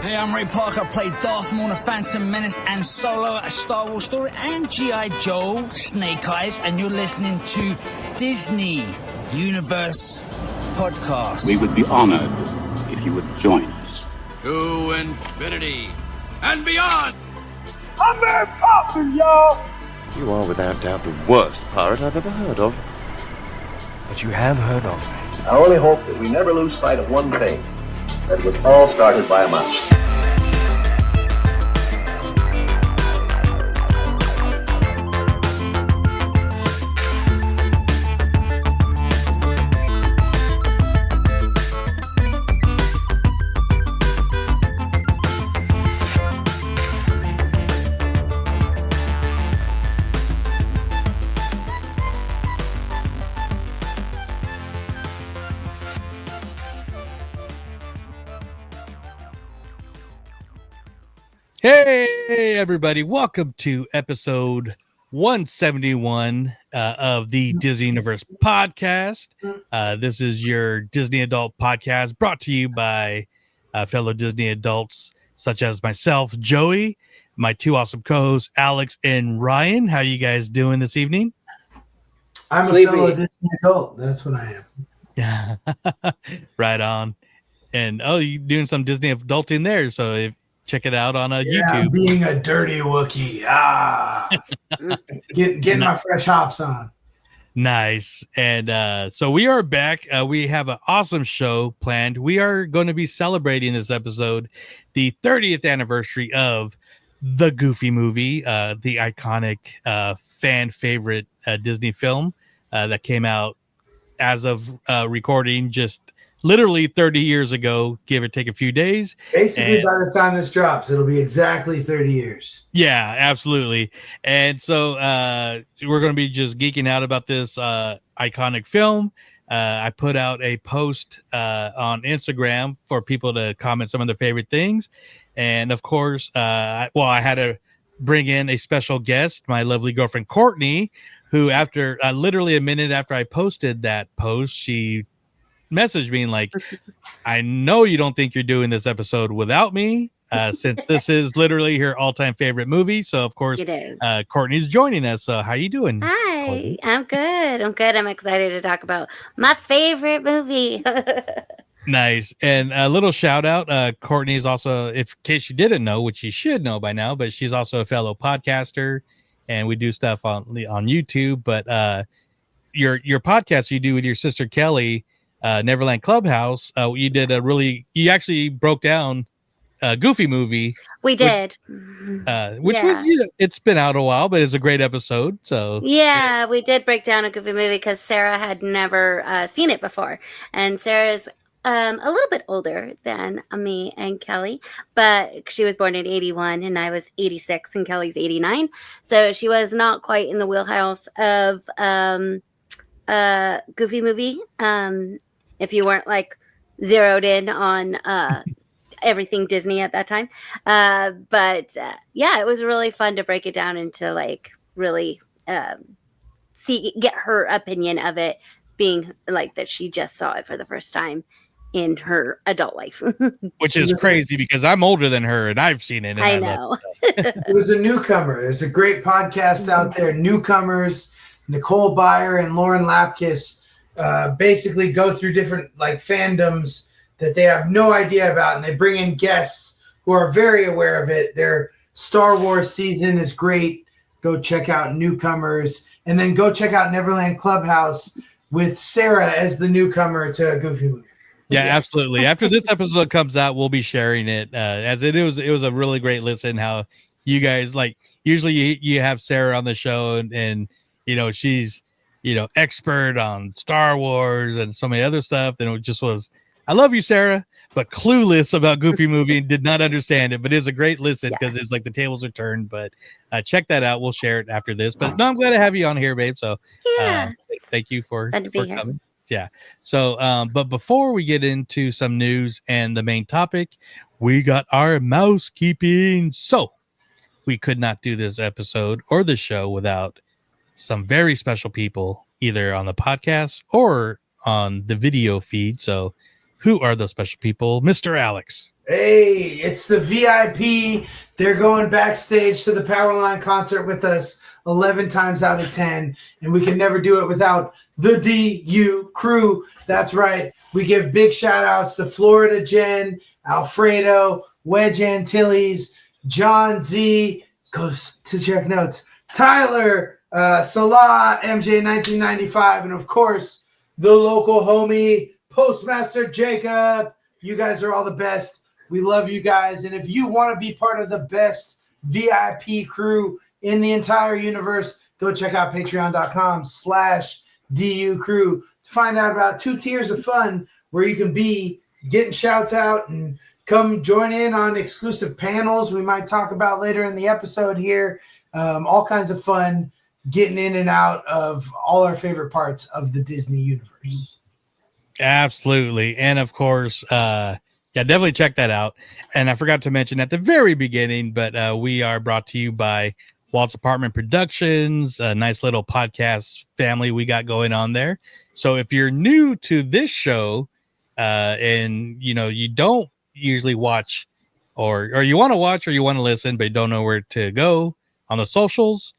Hey, I'm Ray Parker. I played Darth Maul in The Phantom Menace and Solo, A Star Wars Story, and G.I. Joe, Snake Eyes, and you're listening to Disney Universe Podcast. We would be honored if you would join us. To infinity and beyond! I'm Mary Poppins, y'all! You are without doubt the worst pirate I've ever heard of. But you have heard of me. I only hope that we never lose sight of one thing. That was all started by a mouse. Hey, everybody. Welcome to episode 171 of the Disney Universe Podcast. This is your Disney Adult Podcast brought to you by fellow Disney adults such as myself, Joey, my two awesome co-hosts, Alex and Ryan. How are you guys doing this evening? I'm a fellow Disney adult. That's what I am. Right on. And, you're doing some Disney adulting there. So check it out on YouTube. Being a dirty Wookiee. Getting my fresh hops on. Nice. And so we are back. We have an awesome show planned. We are going to be celebrating this episode, the 30th anniversary of the Goofy movie, the iconic fan favorite Disney film that came out as of recording just literally 30 years ago, give or take a few days. Basically, by the time this drops, it'll be exactly 30 years. Yeah, absolutely. And so we're going to be just geeking out about this iconic film. I put out a post on Instagram for people to comment some of their favorite things. And of course, I had to bring in a special guest, my lovely girlfriend, Courtney, who after literally a minute after I posted that post, she message being like, I know you don't think you're doing this episode without me, since this is literally her all-time favorite movie. So of course, Courtney's joining us. So how you doing? Hi, Courtney? I'm good. I'm excited to talk about my favorite movie. Nice. And a little shout out. Courtney is also, in case you didn't know, which you should know by now, but she's also a fellow podcaster, and we do stuff on YouTube. But your podcast you do with your sister Kelly, Neverland Clubhouse, you actually broke down a Goofy movie. We did. Which was, it's been out a while, but it's a great episode. So yeah, we did break down a Goofy movie because Sarah had never seen it before. And Sarah's a little bit older than me and Kelly, but she was born in 81 and I was 86 and Kelly's 89. So she was not quite in the wheelhouse of Goofy movie. If you weren't like zeroed in on everything Disney at that time. But it was really fun to break it down into like really get her opinion of it, being like that she just saw it for the first time in her adult life. Which is crazy because I'm older than her and I've seen it. And I know. It was a newcomer. There's a great podcast out there, Newcomers. Nicole Byer and Lauren Lapkus basically go through different like fandoms that they have no idea about, and they bring in guests who are very aware of it. Their Star Wars season is great. Go check out Newcomers, and then go check out Neverland Clubhouse with Sarah as the newcomer to a Goofy movie. Yeah, absolutely. After this episode comes out, we'll be sharing it as it was a really great listen. How you guys like usually you have Sarah on the show and you know she's expert on Star Wars and so many other stuff. Then it just was, I love you, Sarah, but clueless about Goofy movie and did not understand it. But it's a great listen because it's like the tables are turned. But check that out. We'll share it after this. But no, I'm glad to have you on here, babe. So thank you for coming. Yeah. So, but before we get into some news and the main topic, we got our mousekeeping. So we could not do this episode or the show without some very special people, either on the podcast or on the video feed. So who are those special people? Mr. Alex. Hey, it's the VIP. They're going backstage to the Powerline concert with us 11 times out of 10, and we can never do it without the DU crew. That's right. We give big shout outs to Florida Jen, Alfredo, Wedge Antilles, John Z, goes to check notes, Tyler, Salah, MJ 1995, and of course, the local homie, Postmaster Jacob. You guys are all the best. We love you guys. And if you want to be part of the best VIP crew in the entire universe, go check out patreon.com/DU crew to find out about 2 tiers of fun where you can be getting shouts out and come join in on exclusive panels we might talk about later in the episode here. All kinds of fun getting in and out of all our favorite parts of the Disney universe. Absolutely. And of course, yeah, definitely check that out. And I forgot to mention at the very beginning, but we are brought to you by Walt's Apartment Productions, a nice little podcast family we got going on there. So if you're new to this show, and you don't usually watch, or you want to watch or you want to listen, but you don't know where to go on the socials,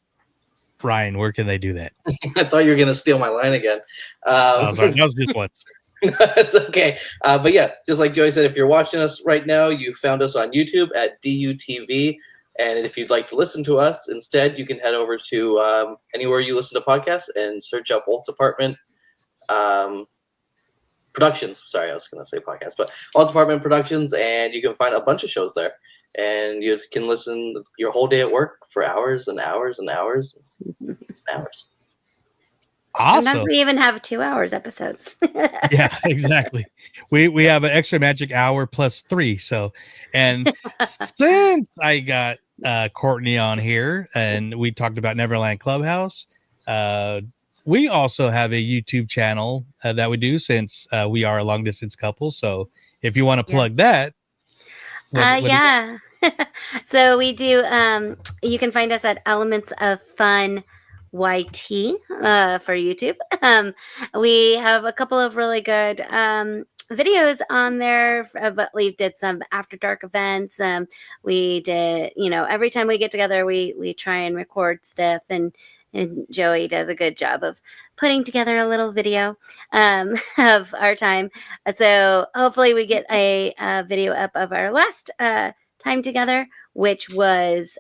Ryan, where can they do that? I thought you were going to steal my line again. Sorry, that was just once. It's okay. But yeah, just like Joey said, if you're watching us right now, you found us on YouTube at DUTV. And if you'd like to listen to us instead, you can head over to anywhere you listen to podcasts and search up Walt's Apartment Productions. Sorry, I was going to say podcast, but Walt's Apartment Productions, and you can find a bunch of shows there. And you can listen your whole day at work for hours and hours and hours and hours. Awesome. Sometimes we even have 2 hours episodes. Yeah, exactly. We have an extra magic hour plus 3. So, and since I got Courtney on here and we talked about Neverland Clubhouse, we also have a YouTube channel that we do since we are a long distance couple. So if you want to plug that. Yeah. So we do, you can find us at Elements of Fun YT for YouTube. We have a couple of really good videos on there, but we did some after dark events. We did, every time we get together, we try and record stuff, and Joey does a good job of putting together a little video of our time. So hopefully we get a video up of our last time together, which was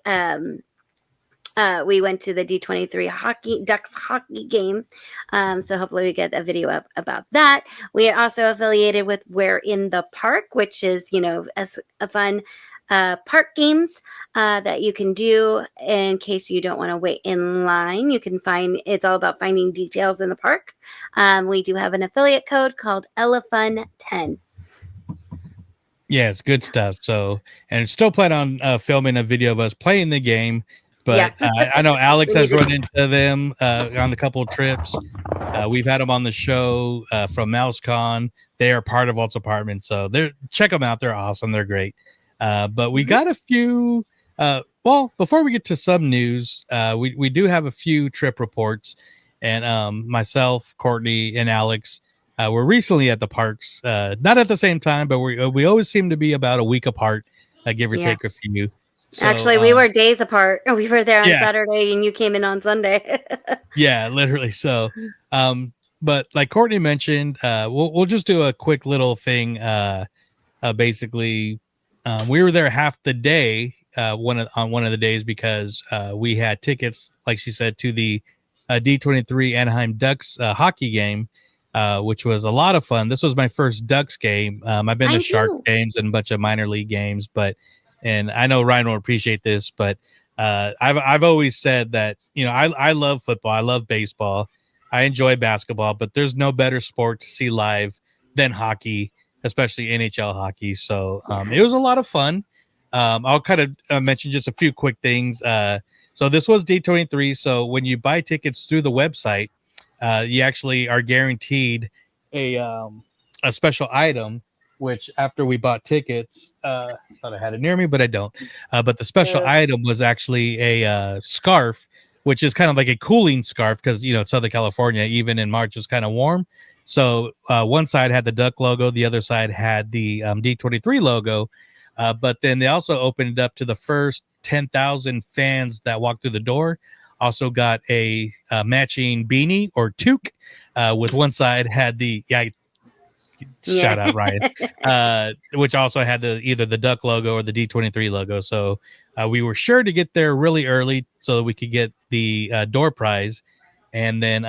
we went to the D23 Ducks hockey game. So hopefully we get a video up about that. We are also affiliated with We're in the Park, which is, a fun park games that you can do in case you don't want to wait in line. You can it's all about finding details in the park. We do have an affiliate code called ELEFUN10. Yes, good stuff. So, and still plan on filming a video of us playing the game. But yeah. I know Alex has run into them on a couple of trips. We've had them on the show from MouseCon. They are part of Walt's Apartment. So check them out. They're awesome. They're great. But we got a few. Well, before we get to some news, we do have a few trip reports. And myself, Courtney, and Alex were recently at the parks. Not at the same time, but we always seem to be about a week apart, give or take a few. So, actually, we were days apart. We were there on Saturday, and you came in on Sunday. Yeah, literally. So, but like Courtney mentioned, we'll just do a quick little thing. Basically, we were there half the day on one of the days because we had tickets, like she said, to the D23 Anaheim Ducks hockey game, which was a lot of fun. This was my first Ducks game. I've been to Shark games and a bunch of minor league games, and I know Ryan will appreciate this, but I've always said that, I love football. I love baseball. I enjoy basketball, but there's no better sport to see live than hockey, especially NHL hockey. So it was a lot of fun. I'll kind of mention just a few quick things. So this was D23. So when you buy tickets through the website, you actually are guaranteed a special item, which after we bought tickets, thought I had it near me, but I don't. But the special item was actually a scarf, which is kind of like a cooling scarf because, Southern California, even in March, is kind of warm. So one side had the Duck logo, the other side had the D23 logo. But then they also opened it up to the first 10,000 fans that walked through the door. Also got a matching beanie or toque, with one side had the shout out Ryan, which also had either the Duck logo or the D23 logo. So we were sure to get there really early so that we could get the door prize. And then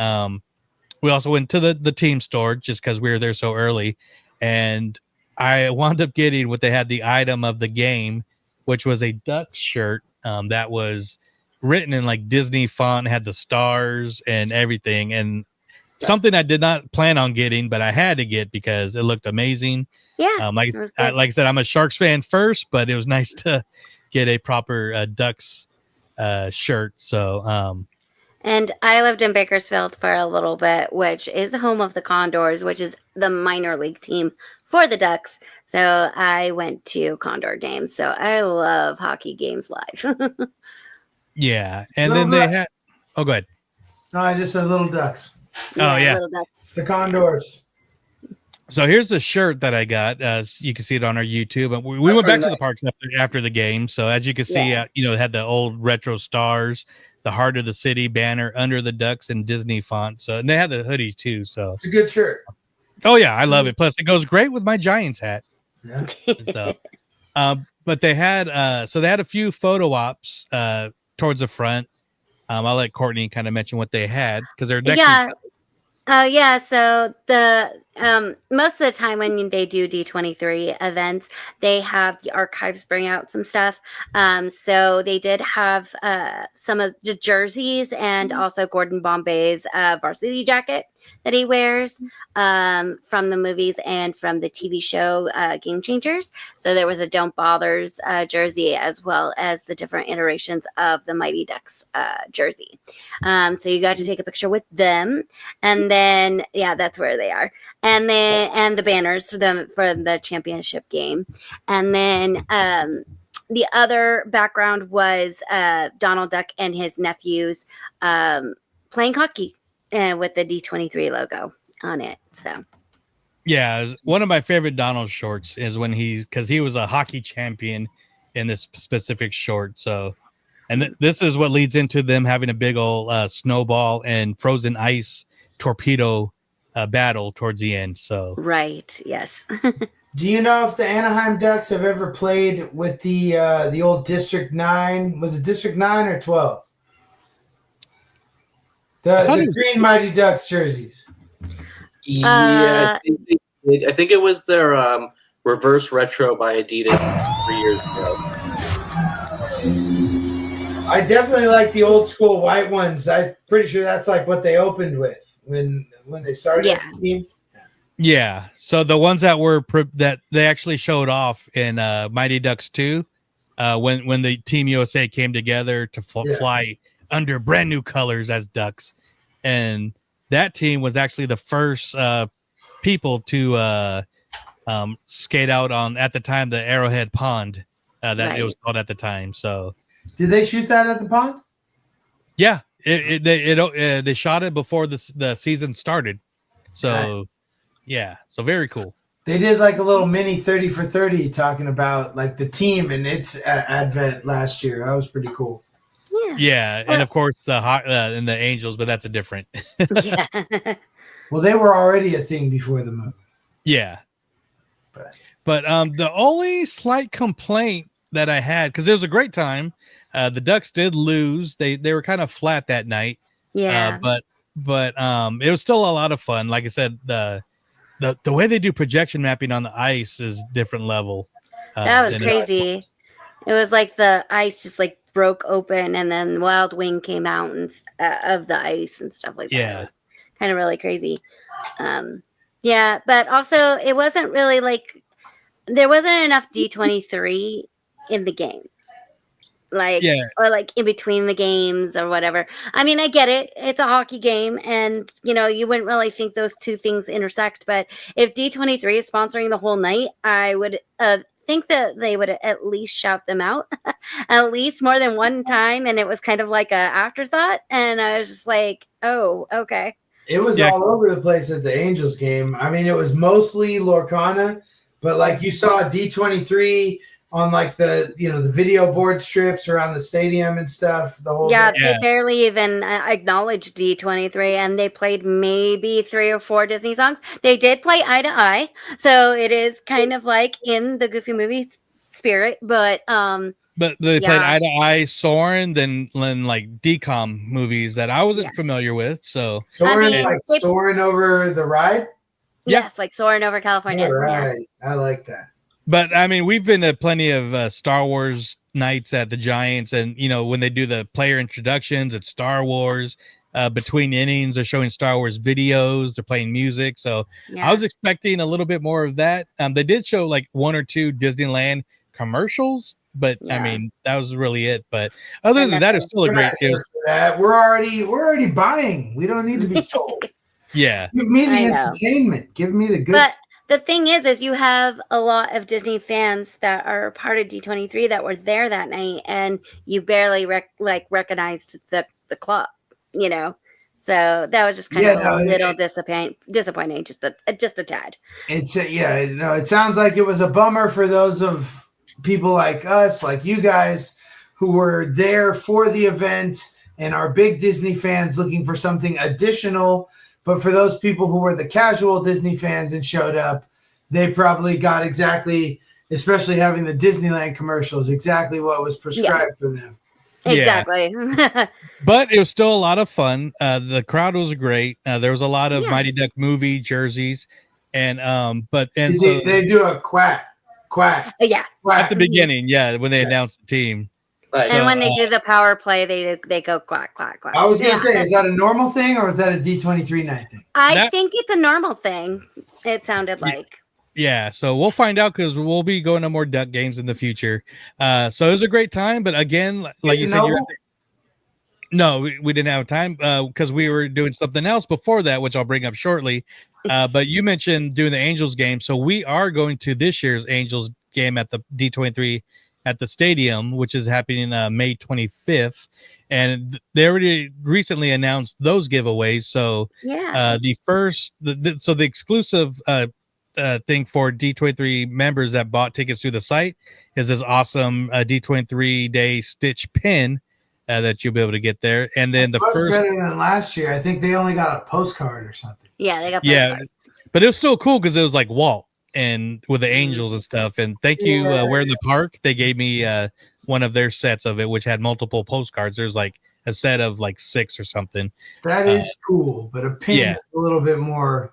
we also went to the team store just because we were there so early. And I wound up getting what they had, the item of the game, which was a Duck shirt that was written in like Disney font, had the stars and everything. And something I did not plan on getting, but I had to get because it looked amazing. Yeah. Like I said, I'm a Sharks fan first, but it was nice to get a proper Ducks shirt. So, and I lived in Bakersfield for a little bit, which is home of the Condors, which is the minor league team for the Ducks. So I went to Condor games. So I love hockey games live. yeah. And then they had, go ahead. No, I just said Little Ducks. Yeah. Little Ducks. The Condors. So here's the shirt that I got. You can see it on our YouTube. And we went back to the parks after the game. So as you can see, it had the old retro stars, the heart of the city banner under the Ducks and Disney font. So, and they had the hoodie too. So it's a good shirt. Oh yeah, I love it. Plus, it goes great with my Giants hat. Yeah. So, but they had a few photo ops towards the front. I'll let Courtney kind of mention what they had because they're next. So the most of the time when they do D23 events, they have the archives bring out some stuff. So they did have some of the jerseys and also Gordon Bombay's varsity jacket that he wears from the movies and from the TV show Game Changers. So there was a Don't Bothers jersey as well as the different iterations of the Mighty Ducks jersey. So you got to take a picture with them, and then that's where they are. And then and the banners for the championship game, and then the other background was Donald Duck and his nephews playing hockey with the D23 logo on it. So yeah, one of my favorite Donald shorts is when because he was a hockey champion in this specific short. So, and this is what leads into them having a big old snowball and frozen ice torpedo battle towards the end. So right, yes. Do you know if the Anaheim Ducks have ever played with the old District 9? Was it District 9 or 12? The green Mighty Ducks jerseys. Yeah, I think it was their reverse retro by Adidas 3 years ago. I definitely like the old school white ones. I'm pretty sure that's like what they opened with when they started the team. Yeah, so the ones that were that they actually showed off in Mighty Ducks 2, when the Team USA came together to fly under brand new colors as Ducks, and that team was actually the first people to skate out on, at the time, the Arrowhead Pond it was called at the time. So did they shoot that at the pond? Yeah, they shot it before the season started. So nice. Yeah, so very cool. They did like a little mini 30 for 30 talking about like the team and its advent last year. That was pretty cool. Yeah, and of course and the Angels, but that's a different. Yeah. Well, they were already a thing before the movie. Yeah, but the only slight complaint that I had, because it was a great time, the Ducks did lose. They were kind of flat that night. Yeah, but it was still a lot of fun. Like I said, the way they do projection mapping on the ice is different level. That was crazy. It was like the ice just like broke open, and then Wild Wing came out and of the ice and stuff like that. Yeah, it was kind of really crazy. Yeah, but also it wasn't really like there wasn't enough D23 in the game, or like in between the games or whatever. I mean, I get it; it's a hockey game, and you wouldn't really think those two things intersect. But if D23 is sponsoring the whole night, I would think that they would at least shout them out at least more than one time, and it was kind of like a afterthought, and I was just like, oh, okay. It was all over the place at the Angels game. I mean, it was mostly Lorcana, but like you saw D23 on like the the video board strips around the stadium and stuff. The whole Yeah, day. they barely even acknowledged D23, and they played maybe 3 or 4 Disney songs. They did play Eye to Eye, so it is kind of like in the Goofy movie spirit, but they played yeah. Eye to Eye, Soarin', then like decom movies that I wasn't familiar with. So Soaring, like soaring over the ride. Yes, like Soaring over California. All right, Yeah. I like that. But I mean, we've been to plenty of Star Wars nights at the Giants, and when they do the player introductions at Star Wars, between innings, they're showing Star Wars videos, they're playing music. So I was expecting a little bit more of that. They did show like 1 or 2 Disneyland commercials, but I mean that was really it. But other than that, it's still a great. We're already buying. We don't need to be sold. Yeah, give me the entertainment. Give me the good. But the thing is you have a lot of Disney fans that are part of D23 that were there that night, and you barely recognized the club, So that was just kind of a little disappointing, just a tad. It sounds like it was a bummer for those of people like us, like you guys, who were there for the event and are big Disney fans looking for something additional. But for those people who were the casual Disney fans and showed up, they probably got exactly, especially having the Disneyland commercials, exactly what was prescribed for them. Exactly. But it was still a lot of fun. The crowd was great. There was a lot of Mighty Duck movie jerseys, and they do a quack. Yeah. Quack. At the beginning, when they announced the team. Right. And when they do the power play, they go quack, quack, quack. I was going to say, is that a normal thing or is that a D23 night thing? I think it's a normal thing. It sounded like. Yeah, so we'll find out because we'll be going to more Duck games in the future. So it was a great time, but again, like you said, no, we didn't have time because we were doing something else before that, which I'll bring up shortly. But you mentioned doing the Angels game, so we are going to this year's Angels game at the D23 at the stadium, which is happening May 25th, and they already recently announced those giveaways. So the exclusive thing for D23 members that bought tickets through the site is this awesome D23 day Stitch pin that you'll be able to get there. And then That's much better than last year. I think they only got a postcard or something. Yeah, they got postcards. But it was still cool because it was like Walt and with the Angels and stuff. And thank you, We're in the Park. They gave me one of their sets of it, which had multiple postcards. There's like a set of like 6 or something. That is cool, but a pin is a little bit more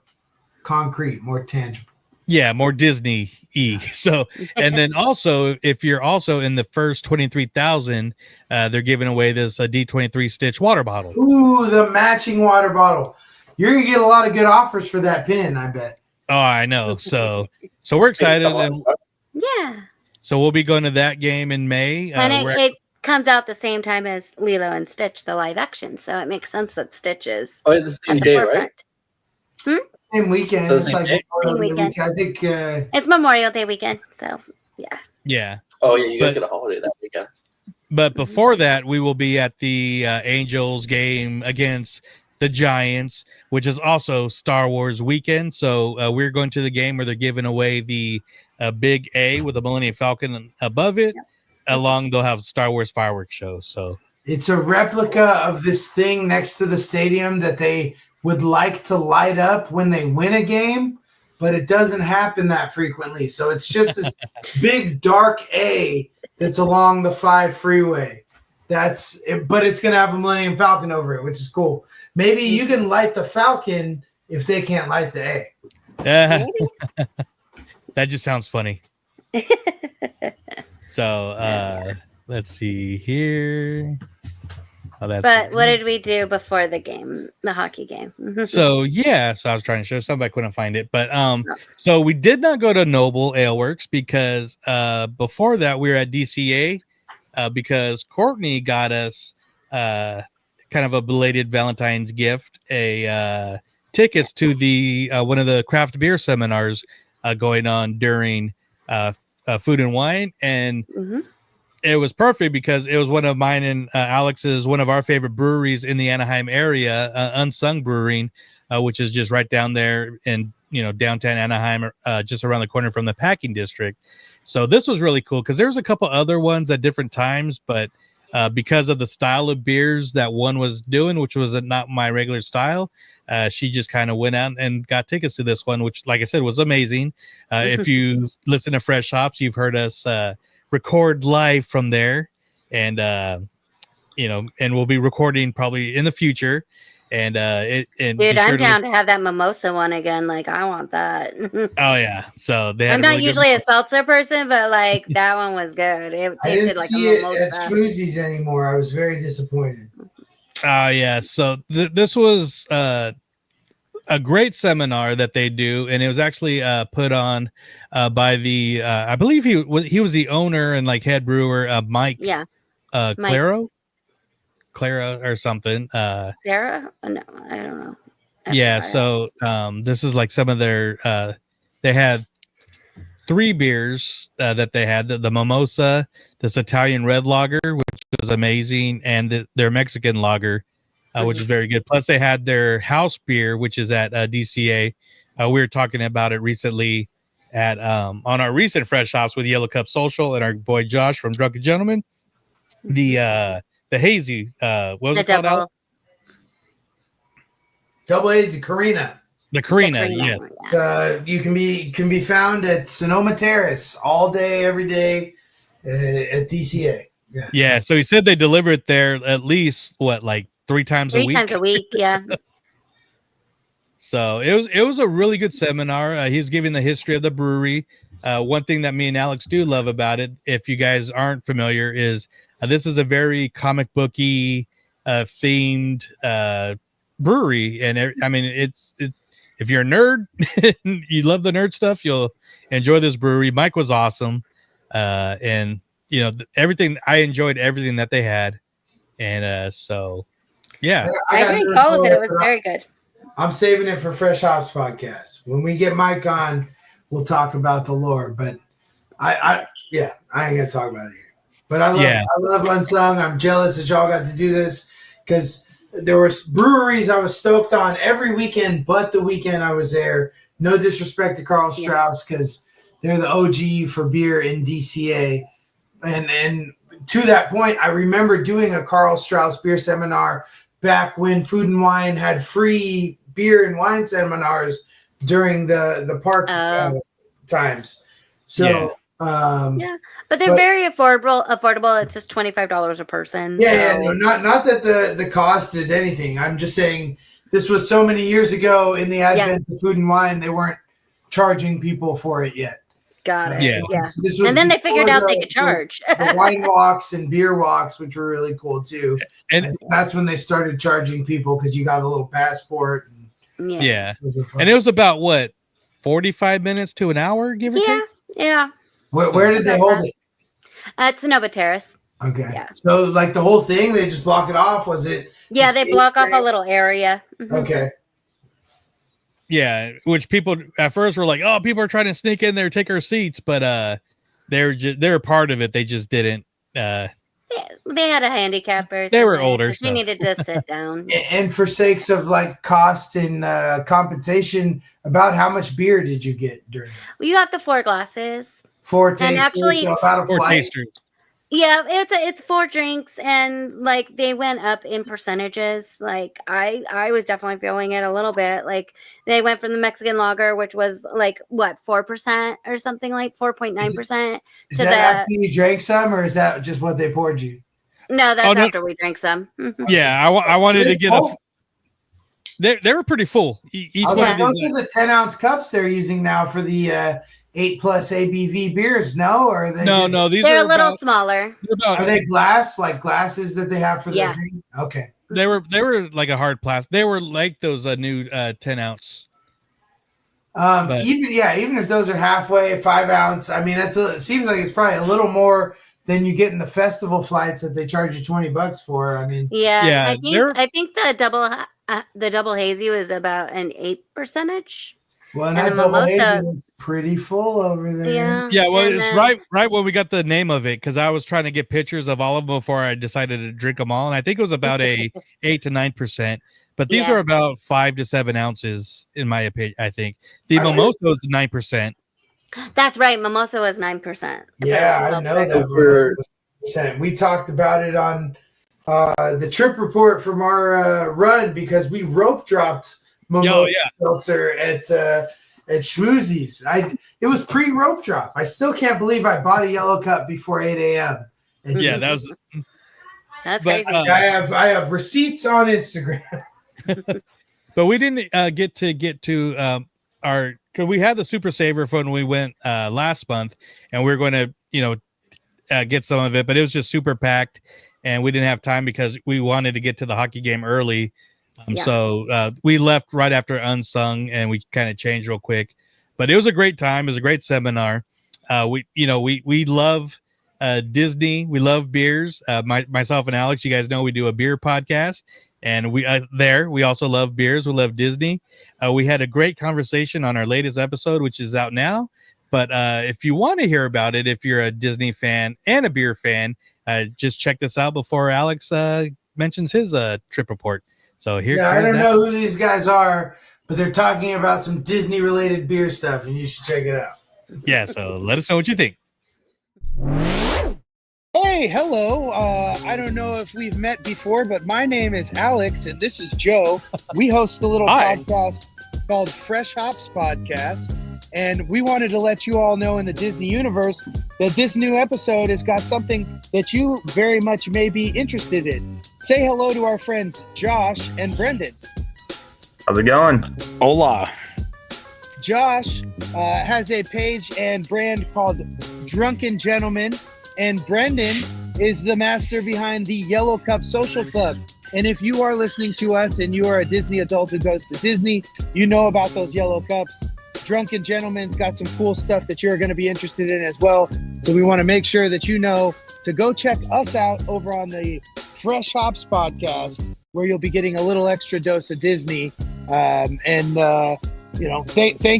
concrete, more tangible. Yeah, more Disney-y. So, and then also, if you're also in the first 23,000, they're giving away this D23 Stitch water bottle. Ooh, the matching water bottle. You're going to get a lot of good offers for that pin, I bet. Oh, I know. So we're excited. So we'll be going to that game in May. And it comes out the same time as Lilo and Stitch, the live action. So it makes sense that Stitch is the same day, right? Same weekend. So it's like same weekend. I think it's Memorial Day weekend. So yeah. Oh yeah, you guys get a holiday that weekend. But before that, we will be at the Angels game against the Giants, which is also Star Wars weekend. So we're going to the game where they're giving away the big A with the Millennium Falcon above it. Along, they'll have Star Wars fireworks show. So it's a replica of this thing next to the stadium that they would like to light up when they win a game, but it doesn't happen that frequently. So it's just this big dark A that's along the 5 freeway. That's it, but it's gonna have a Millennium Falcon over it, which is cool. Maybe you can light the Falcon if they can't light the A. That just sounds funny. So let's see here. But what did we do before the game, the hockey game? So I was trying to show something, I couldn't find it. But so we did not go to Noble Ale Works because before that we were at DCA because Courtney got us kind of a belated Valentine's gift, tickets to the one of the craft beer seminars going on during Food and Wine, and it was perfect because it was one of mine and Alex's, one of our favorite breweries in the Anaheim area, Unsung Brewing, which is just right down there in downtown Anaheim, just around the corner from the Packing District. So this was really cool because there was a couple other ones at different times, but because of the style of beers that one was doing, which was not my regular style, she just kind of went out and got tickets to this one, which, like I said, was amazing. If you listen to Fresh Hops, you've heard us record live from there, and and we'll be recording probably in the future. And dude, I'm down to have that mimosa one again. Like, I want that. Oh yeah, so they had I'm not usually a seltzer person, but like that one was good. It I tasted didn't like see a it mimosa. at Schmoozies anymore. I was very disappointed. Oh yeah, so this was a great seminar that they do, and it was actually put on by the I believe he was the owner and like head brewer, Mike. Yeah. Clara or something. Sarah? No, I don't know. Yeah, so this is like some of their they had 3 beers that they had: the mimosa, this Italian red lager, which was amazing, and their Mexican lager, which is very good. Plus they had their house beer, which is at DCA. We were talking about it recently at on our recent Fresh Hops with Yellow Cup Social and our boy Josh from Drunken Gentlemen. The hazy, what was it called, Alex? Double hazy Carina. The Carina, yeah. You can be found at Sonoma Terrace all day, every day at DCA. Yeah. So he said they deliver it there at least like 3 times a week. 3 times a week, yeah. So it was a really good seminar. He was giving the history of the brewery. One thing that me and Alex do love about it, if you guys aren't familiar, is this is a very comic booky themed brewery, and I mean it's if you're a nerd, you love the nerd stuff, you'll enjoy this brewery. Mike was awesome, and everything. I enjoyed everything that they had, and so yeah, I drank all of it. It was very good. I'm saving it for Fresh Hops podcast. When we get Mike on, we'll talk about the lore. But I ain't gonna talk about it here. But I love Unsung. I'm jealous that y'all got to do this because there were breweries I was stoked on every weekend, but the weekend I was there. No disrespect to Karl Strauss because they're the OG for beer in DCA. And to that point, I remember doing a Karl Strauss beer seminar back when Food and Wine had free beer and wine seminars during the park times. So but they're very affordable. It's just $25 a person. Not that the cost is anything. I'm just saying this was so many years ago in the advent of Food and Wine, they weren't charging people for it yet. Got it. Yeah. This was and then they figured out they could charge. the wine walks and beer walks, which were really cool too. And that's when they started charging people because you got a little passport. And, and it was about what, 45 minutes to an hour, give or take? Yeah. Where did they hold it? At Sonoma Terrace. Okay. Yeah. So like the whole thing, they just block it off? Was it? Yeah, they block off a little area. Mm-hmm. Okay. Yeah, which people at first were like, "Oh, people are trying to sneak in there, take our seats," but they're part of it. They just didn't. They had a handicapper. They were older. So she needed to sit down. And for sakes of like cost and compensation, about how much beer did you get during? Well, you got the 4 glasses. 4 tasters, and actually, so about a 4 flight. tasters. Yeah, it's 4 drinks, and like they went up in percentages. Like I was definitely feeling it a little bit. Like they went from the Mexican lager, which was like what 4% or something, like 4.9%. Is that after you drank some, or is that just what they poured you? No, that's after we drank some. Yeah, I wanted to get They were pretty full. Those are the 10-ounce cups they're using now for the 8+ ABV beers. No, or are they? No, they're a little smaller. Are they glasses that they have for the thing? Okay. They were like a hard plastic. They were like those new 10-ounce. Even if those are halfway 5-ounce, I mean it seems like it's probably a little more than you get in the festival flights that they charge you $20 for. I mean, I think the double hazy was about an 8%. Well, and that double hazy is pretty full over there. Yeah. Well, it's right when we got the name of it, because I was trying to get pictures of all of them before I decided to drink them all, and I think it was about a 8 to 9%. But these are about 5 to 7 ounces, in my opinion. I think the mimosa was 9%. That's right. Mimosa was 9%. Yeah, I know that was 9%. We talked about it on the trip report from our run because we rope dropped Mimosa Seltzer at Schmoozies. It was pre-rope drop. I still can't believe I bought a yellow cup before 8 a.m. Yeah, that was. That's crazy. I have receipts on Instagram. But we didn't get to our, because we had the Super Saver when we went last month, and we are going to get some of it, but it was just super packed, and we didn't have time because we wanted to get to the hockey game early. So we left right after Unsung, and we kind of changed real quick. But it was a great time. It was a great seminar. We love Disney. We love beers. Myself and Alex, you guys know we do a beer podcast, and we also love beers. We love Disney. We had a great conversation on our latest episode, which is out now. But if you want to hear about it, if you're a Disney fan and a beer fan, just check this out before Alex mentions his trip report. So I don't know who these guys are, but they're talking about some Disney-related beer stuff, and you should check it out. Yeah, so let us know what you think. Hey, hello. I don't know if we've met before, but my name is Alex, and this is Joe. We host a little podcast called Fresh Hops Podcast, and we wanted to let you all know in the Disney universe that this new episode has got something that you very much may be interested in. Say hello to our friends Josh and Brendan. How's it going? Hola. Josh has a page and brand called Drunken Gentlemen, and Brendan is the master behind the Yellow Cup Social Club. And if you are listening to us and you are a Disney adult who goes to Disney, you know about those Yellow Cups. Drunken Gentlemen's got some cool stuff that you're going to be interested in as well. So we want to make sure that you know to go check us out over on the Fresh Hops Podcast, where you'll be getting a little extra dose of Disney. Thank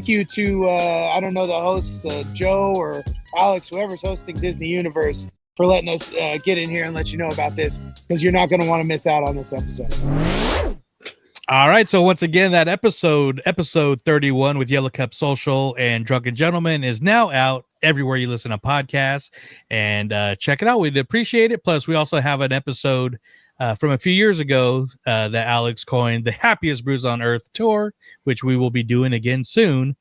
you to, I don't know, the hosts, Joe or Alex, whoever's hosting Disney Universe, for letting us get in here and let you know about this, because you're not going to want to miss out on this episode. All right. So once again, that episode 31 with Yellow Cup Social and Drunken Gentlemen is now out everywhere you listen to podcasts, and check it out. We'd appreciate it. Plus, we also have an episode from a few years ago that Alex coined the Happiest Brews on Earth tour, which we will be doing again soon.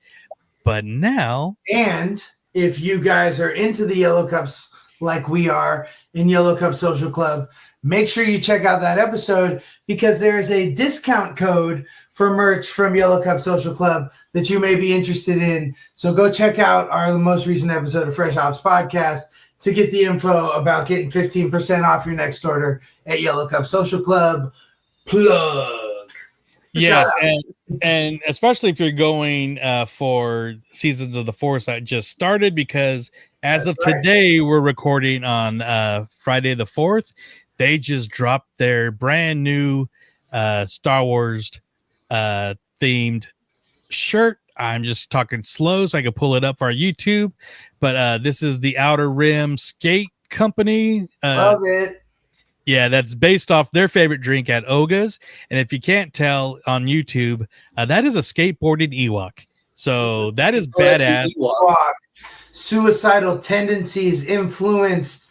But now, and if you guys are into the Yellow Cups like we are in Yellow Cup Social Club, make sure you check out that episode, because there is a discount code for merch from Yellow Cup Social Club that you may be interested in. So go check out our most recent episode of Fresh Hops Podcast to get the info about getting 15% off your next order at Yellow Cup Social Club. Plug. Yes, and especially if you're going for Seasons of the Force that just started, because as of today, we're recording on Friday the 4th. They just dropped their brand new Star Wars themed shirt. I'm just talking slow so I can pull it up for our YouTube. But this is the Outer Rim Skate Company. Love it. Yeah, that's based off their favorite drink at Oga's. And if you can't tell on YouTube, that is a skateboarding Ewok. So that is badass. Ewok. Suicidal tendencies influenced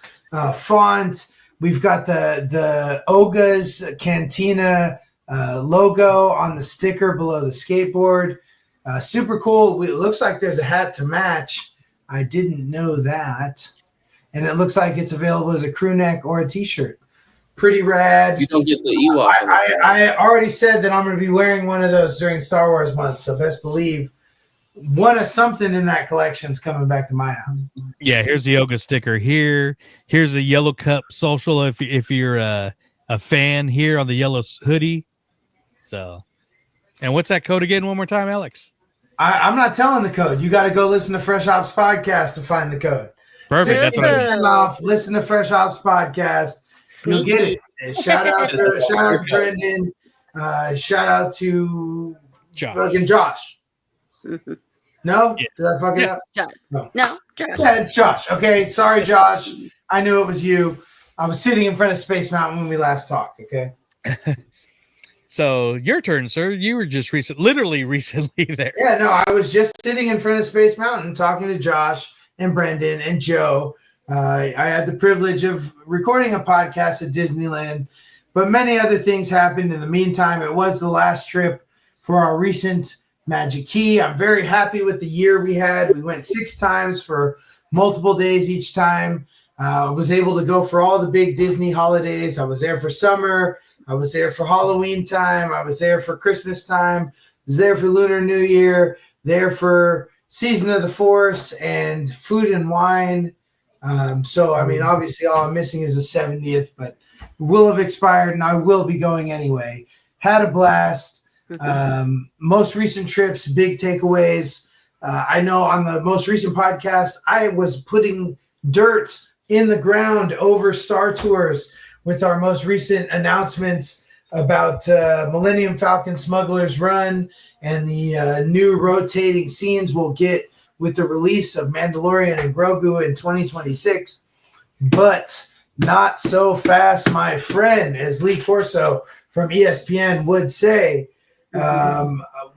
font. We've got the Oga's Cantina logo on the sticker below the skateboard. Super cool. It looks like there's a hat to match. I didn't know that. And it looks like it's available as a crew neck or a t-shirt. Pretty rad. You don't get the Ewok. I already said that I'm going to be wearing one of those during Star Wars month, so best believe one of something in that collection is coming back to my house. Yeah, here's the yoga sticker here. Here's a Yellow Cup Social if you're a fan here on the yellow hoodie. So, and what's that code again one more time, Alex? I'm not telling the code. You got to go listen to Fresh Ops Podcast to find the code. Perfect. That's what I mean. Off. Listen to Fresh Ops Podcast. You'll get it. And shout out to Brendan. Shout out to fucking Josh. Mm-hmm. No? Yeah. Did I fuck it up? Josh. No, Josh. Yeah, it's Josh. Okay, sorry, Josh. I knew it was you. I was sitting in front of Space Mountain when we last talked, okay? So your turn, sir. You were just literally recently there. Yeah, no, I was just sitting in front of Space Mountain talking to Josh and Brendan and Joe. I had the privilege of recording a podcast at Disneyland, but many other things happened in the meantime. It was the last trip for our recent Magic Key. I'm very happy with the year we had. We went 6 times for multiple days each time. I was able to go for all the big Disney holidays. I was there for summer. I was there for Halloween time. I was there for Christmas time. I was there for Lunar New Year. There for Season of the Force and Food and Wine. So, I mean, obviously all I'm missing is the 70th, but it will have expired and I will be going anyway. Had a blast. Most recent trips, big takeaways. I know on the most recent podcast, I was putting dirt in the ground over Star Tours with our most recent announcements about Millennium Falcon Smuggler's Run and the new rotating scenes we'll get with the release of Mandalorian and Grogu in 2026. But not so fast, my friend, as Lee Corso from ESPN would say.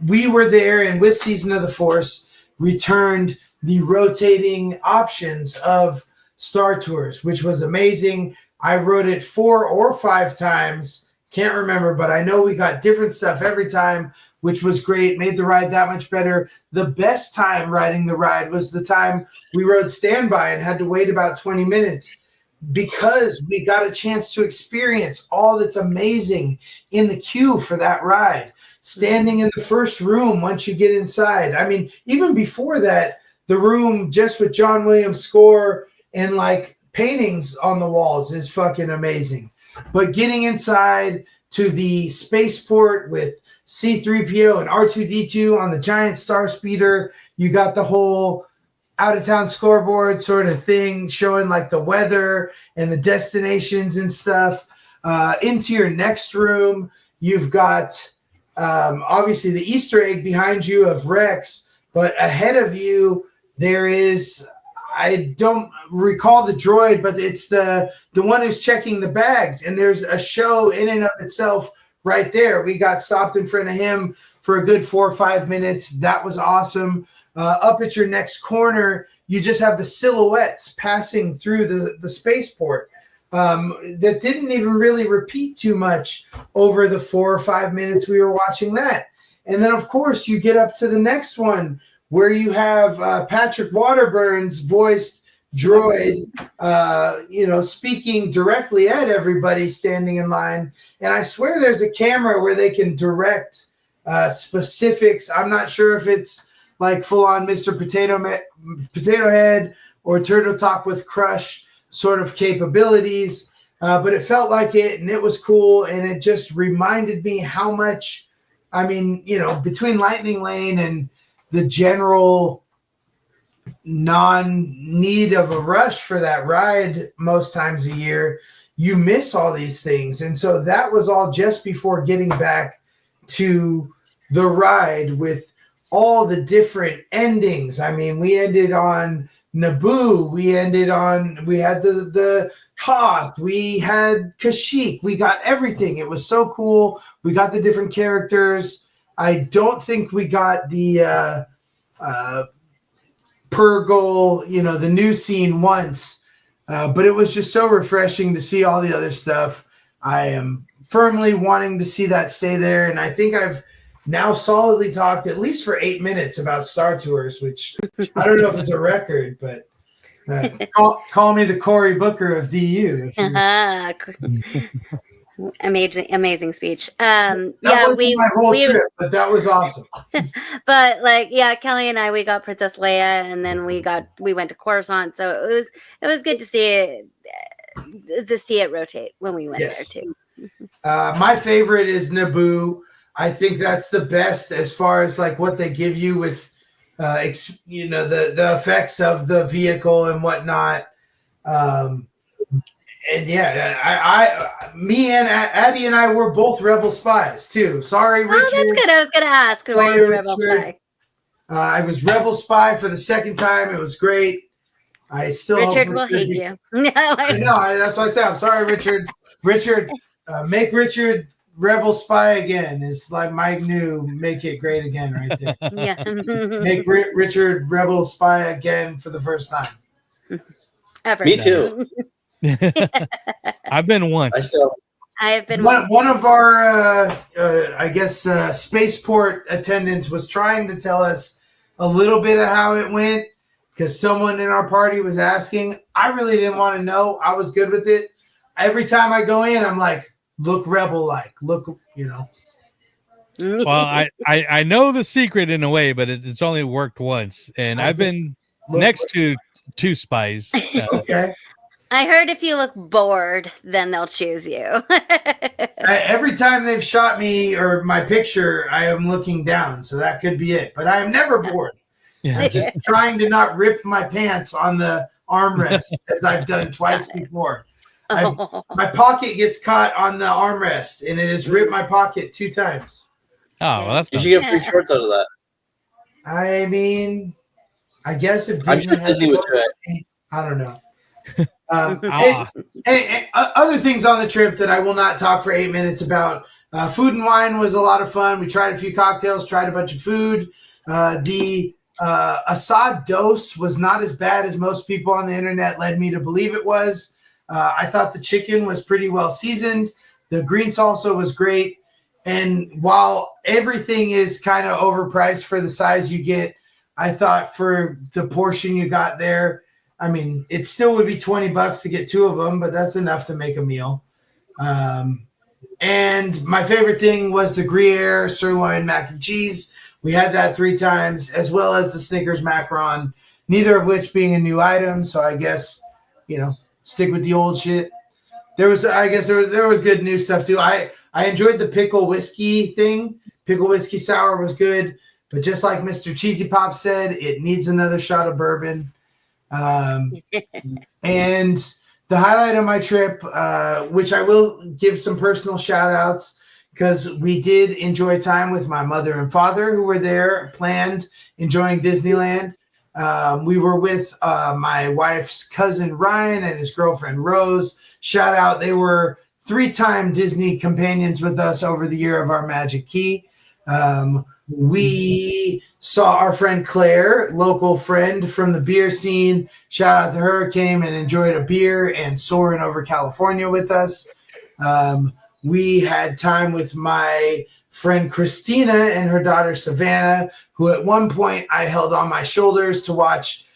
We were there and with Season of the Force returned the rotating options of Star Tours, which was amazing. I wrote it 4 or 5 times. Can't remember, but I know we got different stuff every time, which was great. Made the ride that much better. The best time riding the ride was the time we rode standby and had to wait about 20 minutes because we got a chance to experience all that's amazing in the queue for that ride. Standing in the first room once you get inside. I mean, even before that, the room just with John Williams' score and like paintings on the walls is fucking amazing. But getting inside to the spaceport with C-3PO and R2-D2 on the giant star speeder, you got the whole out-of-town scoreboard sort of thing showing like the weather and the destinations and stuff. Into your next room, you've got obviously the Easter egg behind you of Rex, but ahead of you there is, I don't recall the droid, but it's the one who's checking the bags, and there's a show in and of itself right there. We got stopped in front of him for a good 4 or 5 minutes. That was awesome. Up at your next corner, you just have the silhouettes passing through the spaceport that didn't even really repeat too much over the 4 or 5 minutes we were watching that. And then, of course, you get up to the next one where you have Patrick Waterburn's voiced droid, speaking directly at everybody standing in line. And I swear there's a camera where they can direct specifics. I'm not sure if it's like full-on Mr. Potato Head or Turtle Talk with Crush sort of capabilities, but it felt like it, and it was cool, and it just reminded me how much, I mean, between Lightning Lane and the general non-need of a rush for that ride most times a year, you miss all these things. And so that was all just before getting back to the ride with all the different endings. I mean, we ended on Naboo, we had the Hoth, we had Kashyyyk, we got everything. It was so cool. We got the different characters. I don't think we got the Purgle, the new scene once, but it was just so refreshing to see all the other stuff. I am firmly wanting to see that stay there, and I think I've now solidly talked at least for 8 minutes about Star Tours, which I don't know if it's a record, but call me the Cory Booker of DU. Amazing speech. That wasn't my whole trip, but that was awesome. But Kelly and I, we got Princess Leia, and then we went to Coruscant, so it was good to see it rotate when we went there too. My favorite is Naboo. I think that's the best as far as like what they give you with the effects of the vehicle and whatnot. And me and Addie and I were both Rebel spies too. Sorry, Richard. Oh, that's good. I was going to ask, were you the Rebel spy? I was Rebel spy for the second time. It was great. I still Richard will hate you. No, I know. That's what I said. I'm sorry, Richard. Richard, make Richard Rebel Spy Again is like Mike New, Make It Great Again right there. Yeah. Make Richard Rebel Spy again for the first time. Ever. Me too. I've been once. I have been One of our, I guess, spaceport attendants was trying to tell us a little bit of how it went because someone in our party was asking. I really didn't want to know. I was good with it. Every time I go in, I'm like, look rebel-like. Look, you know. Well, I know the secret in a way, but it's only worked once. And I've been next to two spies. Okay. I heard if you look bored, then they'll choose you. Every time they've shot me or my picture, I am looking down, so that could be it. But I am never bored. Yeah. I'm just trying to not rip my pants on the armrest, as I've done twice before. My pocket gets caught on the armrest, and it has ripped my pocket 2 times. Oh, well, that's you should get free shorts out of that. I mean, I guess if I'm Disney sure Disney would do it. I don't know. And other things on the trip that I will not talk for 8 minutes about. Food and wine was a lot of fun. We tried a few cocktails, tried a bunch of food. The Assad dose was not as bad as most people on the internet led me to believe it was. I thought the chicken was pretty well seasoned. The green salsa was great. And while everything is kind of overpriced for the size you get, I thought for the portion you got there, I mean, it still would be $20 to get 2 of them, but that's enough to make a meal. And my favorite thing was the Gruyere sirloin mac and cheese. We had that 3 times, as well as the Snickers macaron, neither of which being a new item. So I guess, you know, stick with the old shit. There was good new stuff too. I enjoyed the pickle whiskey thing. Pickle whiskey sour was good, but just like Mr. Cheesy Pop said, it needs another shot of bourbon. And the highlight of my trip, which I will give some personal shout outs because we did enjoy time with my mother and father who were there, planned enjoying Disneyland. We were with my wife's cousin Ryan and his girlfriend Rose. Shout out. They were 3-time Disney companions with us over the year of our Magic Key. We saw our friend Claire, local friend from the beer scene. Shout out to her, came and enjoyed a beer and soaring over California with us. We had time with my friend Christina and her daughter Savannah, who at one point I held on my shoulders to watch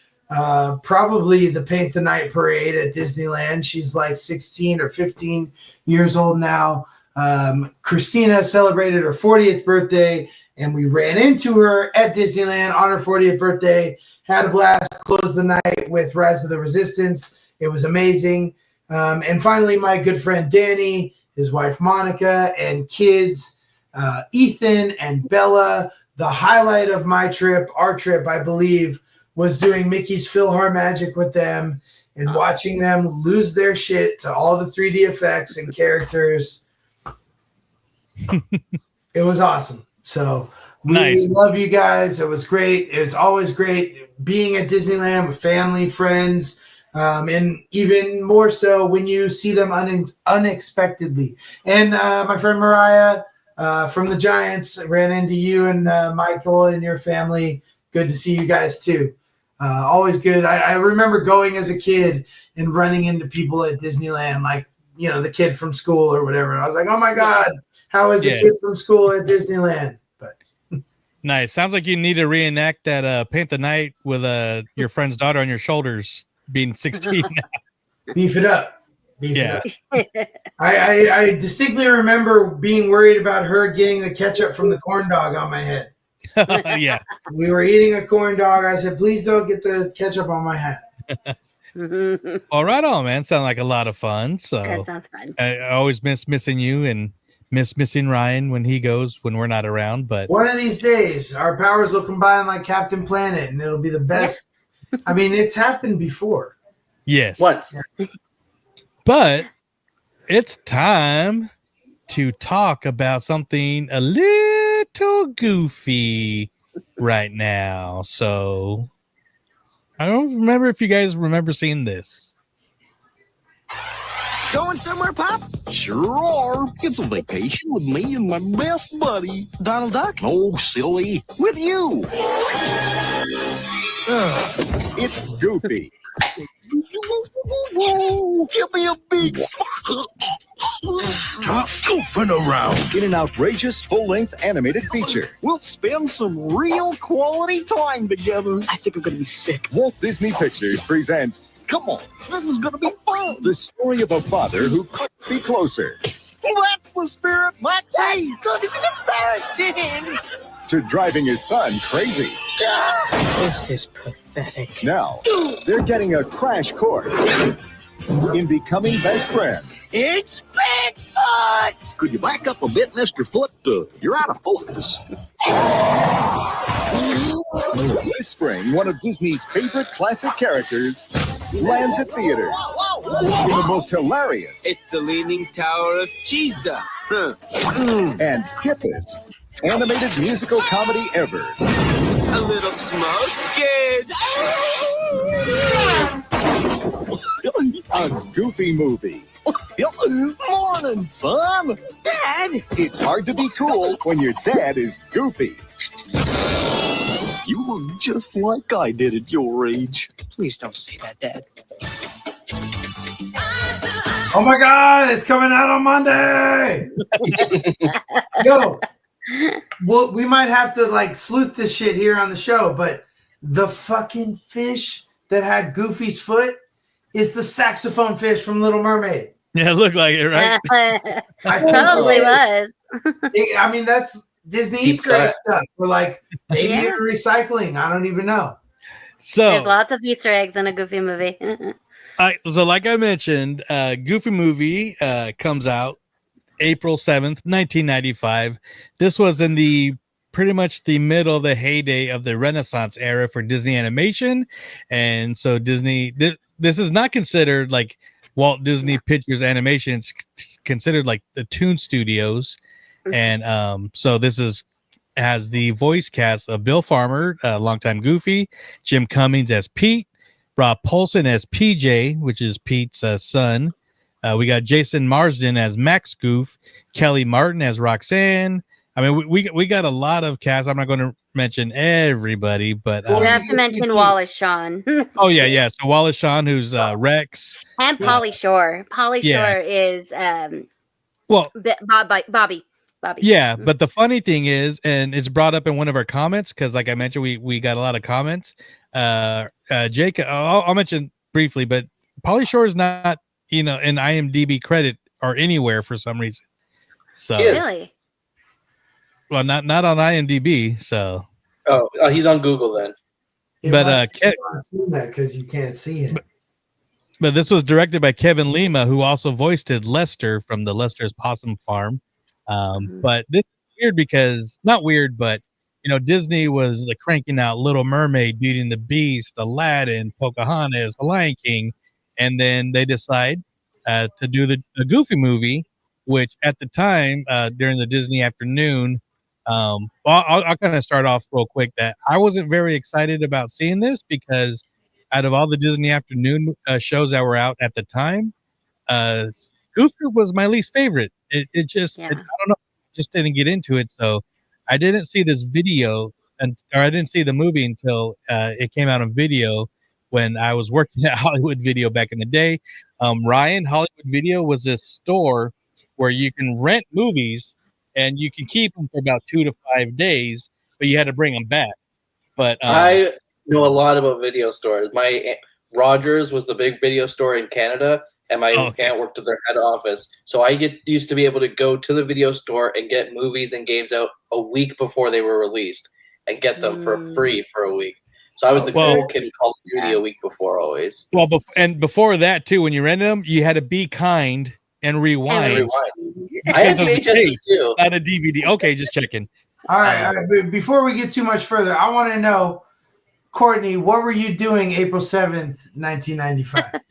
probably the Paint the Night parade at Disneyland. She's like 16 or 15 years old now. Christina celebrated her 40th birthday, and we ran into her at Disneyland on her 40th birthday, had a blast, closed the night with Rise of the Resistance. It was amazing. And finally, my good friend Danny, his wife Monica, and kids, Ethan and Bella. The highlight of my trip, our trip, I believe, was doing Mickey's PhilharMagic with them and watching them lose their shit to all the 3D effects and characters. It was awesome. So we love you guys. It was great. It's always great being at Disneyland with family, friends, and even more so when you see them unexpectedly. And my friend Mariah from the Giants ran into you and Michael and your family. Good to see you guys too. Always good. I remember going as a kid and running into people at Disneyland, like, you know, the kid from school or whatever. And I was like, oh my God, how is a kid from school at Disneyland? But nice. Sounds like you need to reenact that Paint the Night with your friend's daughter on your shoulders being 16. Beef it up. I distinctly remember being worried about her getting the ketchup from the corn dog on my head. Yeah. We were eating a corn dog. I said, please don't get the ketchup on my hat. All right on, man. Sound like a lot of fun. So That sounds fun. I always miss missing you and missing Ryan when he goes, when we're not around. But one of these days, our powers will combine like Captain Planet, and it'll be the best. Yeah. I mean, it's happened before. Yes. Once. But it's time to talk about something a little goofy right now. So I don't remember if you guys remember seeing this. Going somewhere, Pop? Sure are. It's a vacation with me and my best buddy. Donald Duck? Oh, silly. With you. It's Goofy. Give me a big Stop goofing around. In an outrageous full-length animated feature. We'll spend some real quality time together. I think I'm going to be sick. Walt Disney Pictures presents Come on, this is going to be fun. the story of a father who couldn't be closer That's the spirit, Maxie. God, this is embarrassing. to driving his son crazy. This is pathetic. Now, they're getting a crash course in becoming best friends. It's Bigfoot! Could you back up a bit, Mr. Foot? You're out of focus. This spring, one of Disney's favorite classic characters lands at theaters in the most hilarious It's the Leaning Tower of Cheesa. and hippest animated musical comedy ever. A little smoke, kid. A Goofy movie. Morning, son. Dad! It's hard to be cool when your dad is goofy. You look just like I did at your age. Please don't say that, Dad. Oh my God, it's coming out on Monday. Yo, well, we might have to like sleuth this shit here on the show, but the fucking fish that had Goofy's foot is the saxophone fish from Little Mermaid. Yeah, it looked like it, right? Probably was. I mean, that's Disney Deep Easter egg cut. stuff. We're like, maybe Yeah. they're recycling. I don't even know. There's So, lots of Easter eggs in a Goofy movie. so like I mentioned, Goofy movie comes out April 7th, 1995. This was in the pretty much the middle of the heyday of the Renaissance era for Disney animation. And so Disney, this is not considered like Walt Disney Pictures Animation. It's considered like the Toon Studios. And so this has the voice cast of Bill Farmer, longtime Goofy, Jim Cummings as Pete, Rob Paulson as PJ, which is Pete's son. We got Jason Marsden as Max Goof, Kelly Martin as Roxanne. I mean, we got a lot of cast. I'm not going to mention everybody, but You have to mention Wallace Shawn. oh yeah. So Wallace Shawn, who's Rex, And Polly Shore. Polly Yeah. Shore is well, Bobby. yeah. But the funny thing is, and it's brought up in one of our comments because, like I mentioned, we got a lot of comments. Jake, I'll mention briefly, but Polly Shore is not, in IMDb credit or anywhere for some reason. So Really? well, not on IMDb. So He's on Google then. but because you can't see it. But this was directed by Kevin Lima, who also voiced Lester from the Lester's Possum Farm. But this is weird because, not weird, but Disney was like cranking out Little Mermaid, Beauty and the Beast, Aladdin, Pocahontas, The Lion King, and then they decide to do the Goofy movie, which at the time during the Disney afternoon. I'll kind of start off real quick that I wasn't very excited about seeing this because out of all the Disney afternoon shows that were out at the time, Goofy was my least favorite. It just, I don't know, just didn't get into it. So I didn't see this video, or I didn't see the movie until it came out on video when I was working at Hollywood Video back in the day. Ryan, Hollywood Video was this store where you can rent movies and you can keep them for about 2 to 5 days, but you had to bring them back. But I know a lot about video stores. My aunt, Rogers was the big video store in Canada, and my aunt worked at their head office. So I used to be able to go to the video store and get movies and games out a week before they were released and get them for free for a week. So I was the cool kid in Call of Duty a week before always. Well, and before that too, when you rented them, you had to be kind and rewind. I had VHS too. Not a DVD. Okay, just checking. All right. But before we get too much further, I want to know, Courtney, what were you doing April 7th, 1995?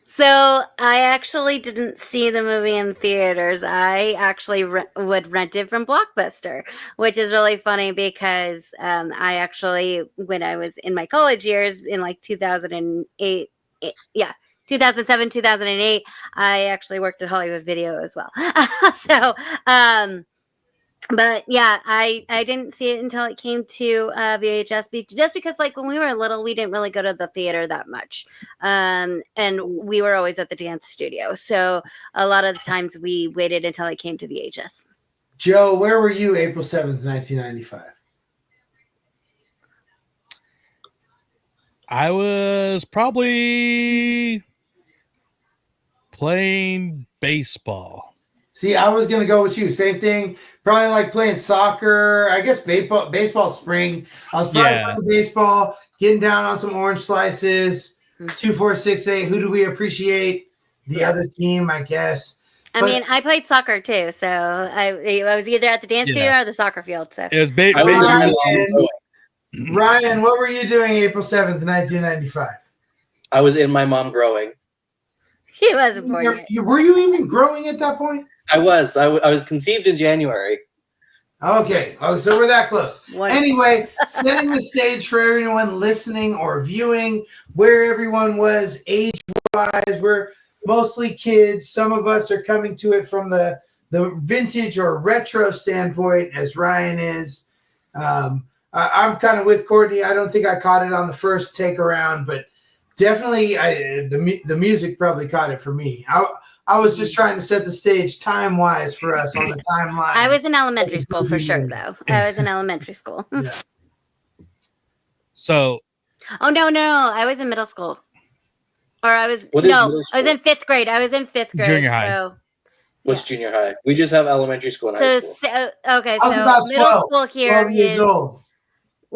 So I actually didn't see the movie in theaters. I actually would rent it from Blockbuster, which is really funny because I actually, when I was in my college years in like 2008, 2007, 2008. I actually worked at Hollywood Video as well. So, but yeah, I didn't see it until it came to VHS, just because like when we were little, we didn't really go to the theater that much, and we were always at the dance studio. So a lot of the times we waited until it came to VHS. Joe, where were you April 7th, 1995? I was probably playing baseball. See, I was going to go with you. Same thing. Probably like playing soccer. I guess baseball spring. I was probably playing baseball, getting down on some orange slices. 2468. Who do we appreciate? The other team, I guess. I mean, I played soccer too, so I was either at the dance studio or the soccer field. So it was Ryan, what were you doing April 7th, 1995? I was in my mom growing. He wasn't born yet. Were you even growing at that point? I was. I was conceived in January. Okay. Oh, so we're that close. Anyway, setting the stage for everyone listening or viewing, where everyone was age-wise. We're mostly kids. Some of us are coming to it from the vintage or retro standpoint, as Ryan is. I'm kind of with Courtney. I don't think I caught it on the first take around, but definitely the music probably caught it for me. I was just trying to set the stage time-wise for us on the timeline. I was in elementary school for sure, though. I was in elementary school. Yeah. So. Oh no! I was in middle school, or I was in fifth grade. I was in fifth grade. Junior high. So, What's junior high? We just have elementary school and high school. Okay, I was so about middle 12, school here 12 years is old.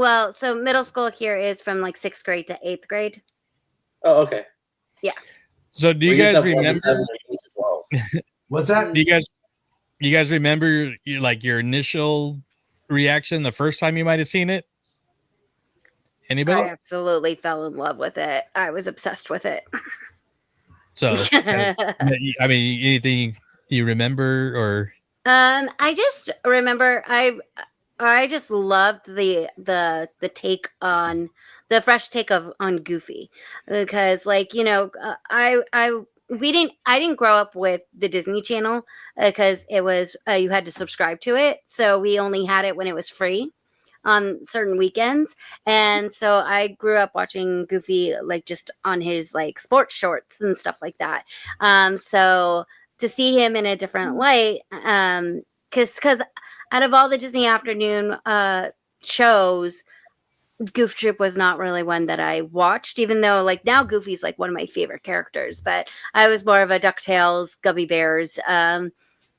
well. So middle school here is from like 6th grade to 8th grade. Oh, okay. Yeah. So do you guys remember? What's that? Do you guys remember your initial reaction the first time you might have seen it? Anybody? I absolutely fell in love with it. I was obsessed with it. So, I mean, anything you remember or? I just remember I just loved the take on the fresh take on Goofy, because I didn't grow up with the Disney Channel because it was you had to subscribe to it, so we only had it when it was free on certain weekends, and so I grew up watching Goofy just on his sports shorts and stuff like that. So to see him in a different light, because out of all the Disney afternoon shows, Goof Troop was not really one that I watched, even though now Goofy's one of my favorite characters, but I was more of a DuckTales, Gummy Bears,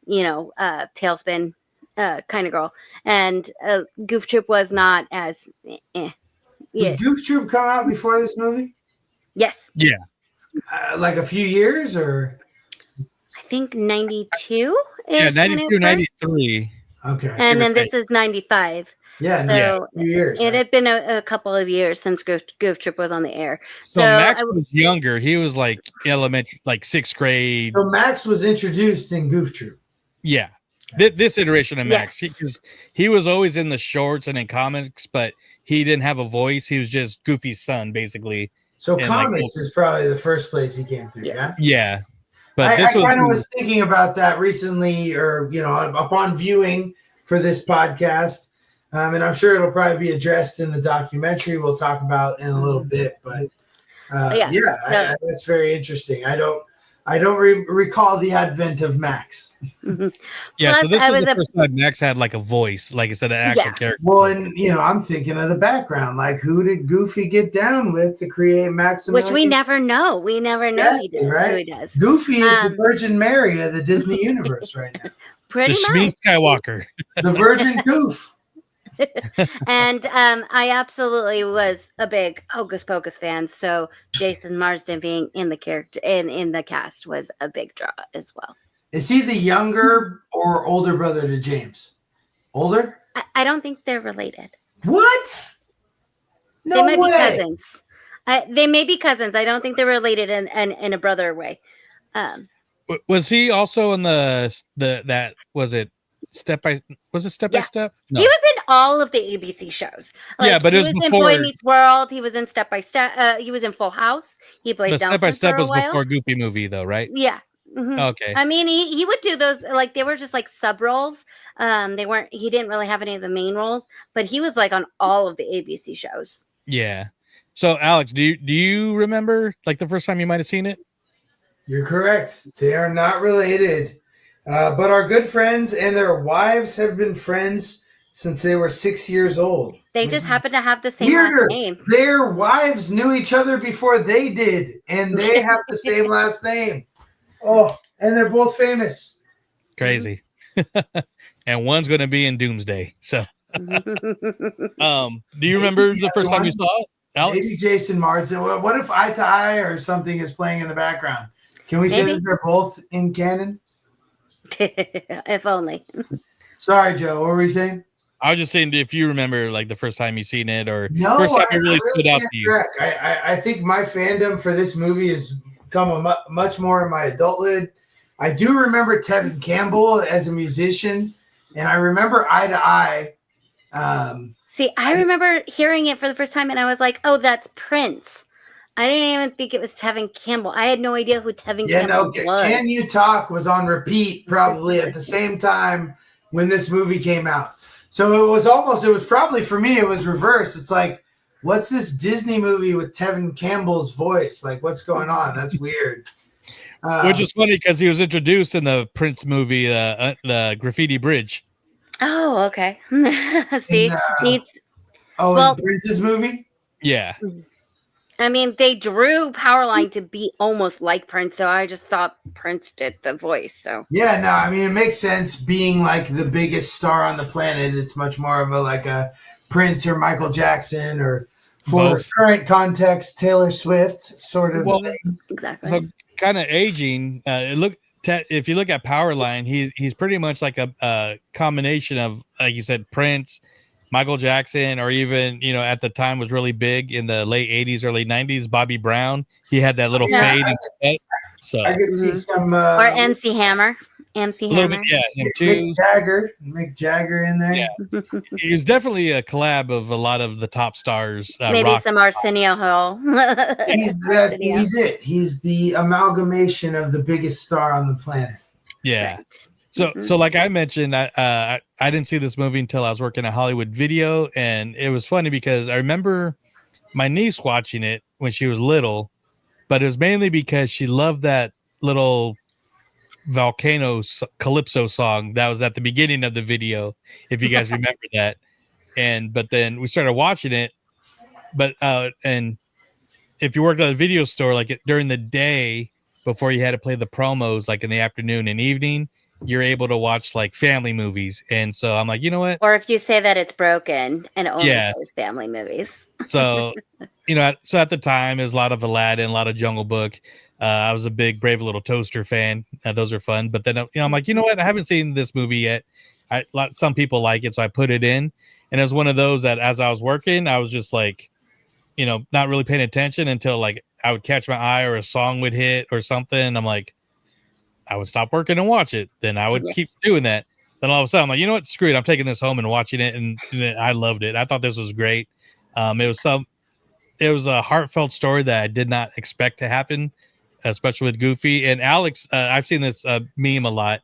Tailspin kind of girl, and Goof Troop was not as Did Goof Troop come out before this movie? Yes. Yeah. A few years, or I think 92. Yeah, 92, 93. Okay. And then this is 95. Yeah, so a few years. It had been a couple of years since Goof Troop was on the air. So Max was younger. He was elementary, 6th grade. So Max was introduced in Goof Troop. Yeah. This iteration of Max, he was always in the shorts and in comics, but he didn't have a voice. He was just Goofy's son, basically. So comics is probably the first place he came through. Yeah. Yeah. But I kind of was thinking about that recently, or upon viewing for this podcast, and I'm sure it'll probably be addressed in the documentary we'll talk about in a little bit. But that's very interesting. I don't recall the advent of Max. Mm-hmm. Yeah, so this was the first time Max had a voice, like I said, an actual character. Well, and I'm thinking of the background, who did Goofy get down with to create Max? Which we never know. We never know who he does. Goofy is the Virgin Mary of the Disney universe right now. Pretty much. Shmi Skywalker. The Virgin Goof. And I absolutely was a big Hocus Pocus fan, so Jason Marsden being in the character in the cast was a big draw as well. Is he the younger or older brother to James? Older? I don't think they're related. What? No they might way. be cousins. They may be cousins. I don't think they're related in a brother way. Was he also in that was it Step by Step? No. He was in all of the ABC shows. Yeah, but he it was in before- Boy Meets World. He was in Step by Step. He was in Full House. He played The Step by Nelson Step for a was while. before Goofy movie, though, right? Yeah. Mhm. Okay. I mean, he would do those, like, they were just like sub roles. He didn't really have any of the main roles, but he was like on all of the ABC shows. Yeah. So, Alex, do you remember like the first time you might have seen it? You're correct. They are not related, but are good friends, and their wives have been friends since they were 6 years old. They just happen to have the same Weirder. last name. Their wives knew each other before they did, and they have the same last name. Oh, and they're both famous. Crazy. And one's going to be in Doomsday. So, do you remember the first time you saw it, Alex? Maybe Jason Marsden. What if Eye to Eye or something is playing in the background? Can we say Maybe. that they're both in canon? If only. Sorry, Joe. What were you saying? I was just saying if you remember like the first time you seen it or No, first time I it really stood out can't to you. correct. I think my fandom for this movie has come much more in my adulthood. I do remember Tevin Campbell as a musician, and I remember Eye to Eye. See, I remember hearing it for the first time, and I was like, "Oh, that's Prince." I didn't even think it was Tevin Campbell. I had no idea who Tevin Campbell was. Can You Talk was on repeat probably at the same time when this movie came out. So it was probably for me, it was reversed. It's like, what's this Disney movie with Tevin Campbell's voice? Like, what's going on? That's weird. Which is funny because he was introduced in the Prince movie, the Graffiti Bridge. Oh, okay. See, in Prince's movie? Yeah. I mean, they drew Powerline to be almost like Prince, so I just thought Prince did the voice. So Yeah, no, I mean, it makes sense being like the biggest star on the planet. It's much more of a Prince or Michael Jackson or for Both. current context, Taylor Swift sort of thing. Exactly. So kind of aging. If you look at Powerline, he's pretty much like a combination of, like you said, Prince, Michael Jackson, or even, at the time was really big in the late 80s, early 90s, Bobby Brown. He had that little fade. So I could see some or MC Hammer. MC a little Hammer. bit, yeah, him too. Mick Jagger in there. Yeah. He was definitely a collab of a lot of the top stars. Maybe rock. some Arsenio Hall. He's it. He's the amalgamation of the biggest star on the planet. Yeah. So like I mentioned, I didn't see this movie until I was working at Hollywood Video, and it was funny because I remember my niece watching it when she was little, but it was mainly because she loved that little volcano calypso song that was at the beginning of the video, if you guys remember that. But then we started watching it, and if you worked at a video store, like during the day before you had to play the promos, like in the afternoon and evening, you're able to watch like family movies. And so I'm like, you know what? Or if you say that it's broken and it only Yeah. plays family movies. So, so at the time, there's a lot of Aladdin, a lot of Jungle Book. I was a big Brave Little Toaster fan. Those are fun. But then, I'm like, you know what? I haven't seen this movie yet. Some people like it, so I put it in. And it was one of those that as I was working, I was just like, not really paying attention until like I would catch my eye or a song would hit or something. I'm like, I would stop working and watch it. Then I would keep doing that. Then all of a sudden, I'm like, you know what? Screw it. I'm taking this home and watching it. And I loved it. I thought this was great. It was a heartfelt story that I did not expect to happen, especially with Goofy. And Alex, I've seen this meme a lot,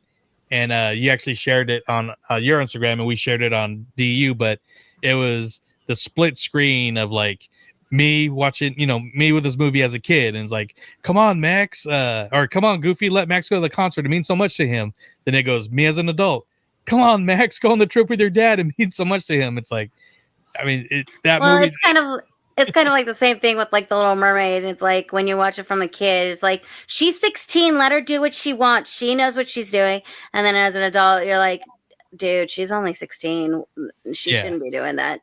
and you actually shared it on your Instagram, and we shared it on DU. But it was the split screen of like me watching, me with this movie as a kid, and it's like, come on, Max, or come on, Goofy, let Max go to the concert. It means so much to him. Then it goes, me as an adult, come on, Max, go on the trip with your dad. It means so much to him. It's like, I mean, movie. It's kind of like the same thing with like The Little Mermaid. It's like when you watch it from a kid, it's like, she's 16, let her do what she wants. She knows what she's doing. And then as an adult, you're like, dude, she's only 16. She shouldn't be doing that.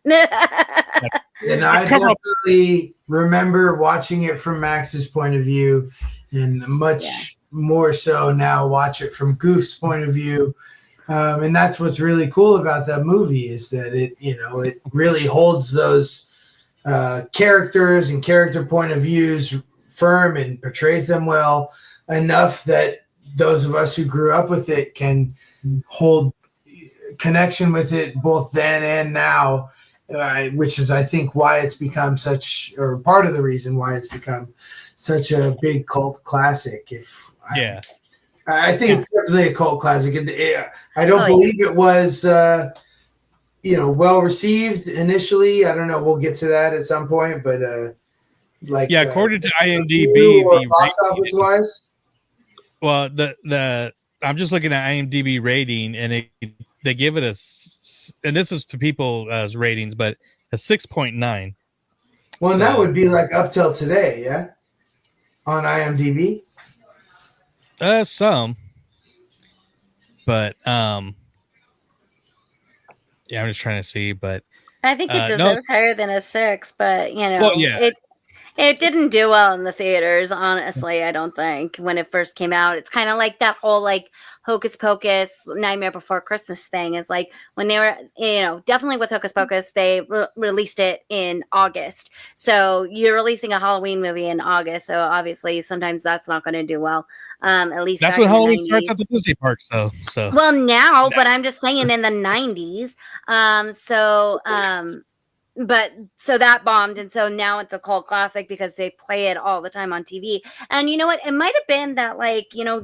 And I definitely remember watching it from Max's point of view, and much more so now watch it from Goof's point of view. And that's what's really cool about that movie, is that it really holds those characters and character point of views firm and portrays them well enough that those of us who grew up with it can hold connection with it both then and now, which is, I think, why it's become such, or part of the reason why it's become such a big cult classic. I think it's definitely a cult classic. I don't believe it was, well received initially. I don't know. We'll get to that at some point, but according to IMDb, or box office wise. Well, I'm just looking at IMDb rating, and they give it and this is to people's ratings, but a 6.9. Well, and that would be like up till today, yeah, on IMDb. Some, but I'm just trying to see, but I think it deserves higher than a 6, but it didn't do well in the theaters, honestly. I don't think when it first came out. It's kind of like that whole like Hocus Pocus Nightmare Before Christmas thing. It's like when they were, definitely with Hocus Pocus, they released it in August. So you're releasing a Halloween movie in August, so obviously sometimes that's not going to do well. At least that's when Halloween starts at the Disney parks, though. So well, now, but I'm just saying in the 90s. But so that bombed, and so now it's a cult classic because they play it all the time on TV. And you know what? It might have been that,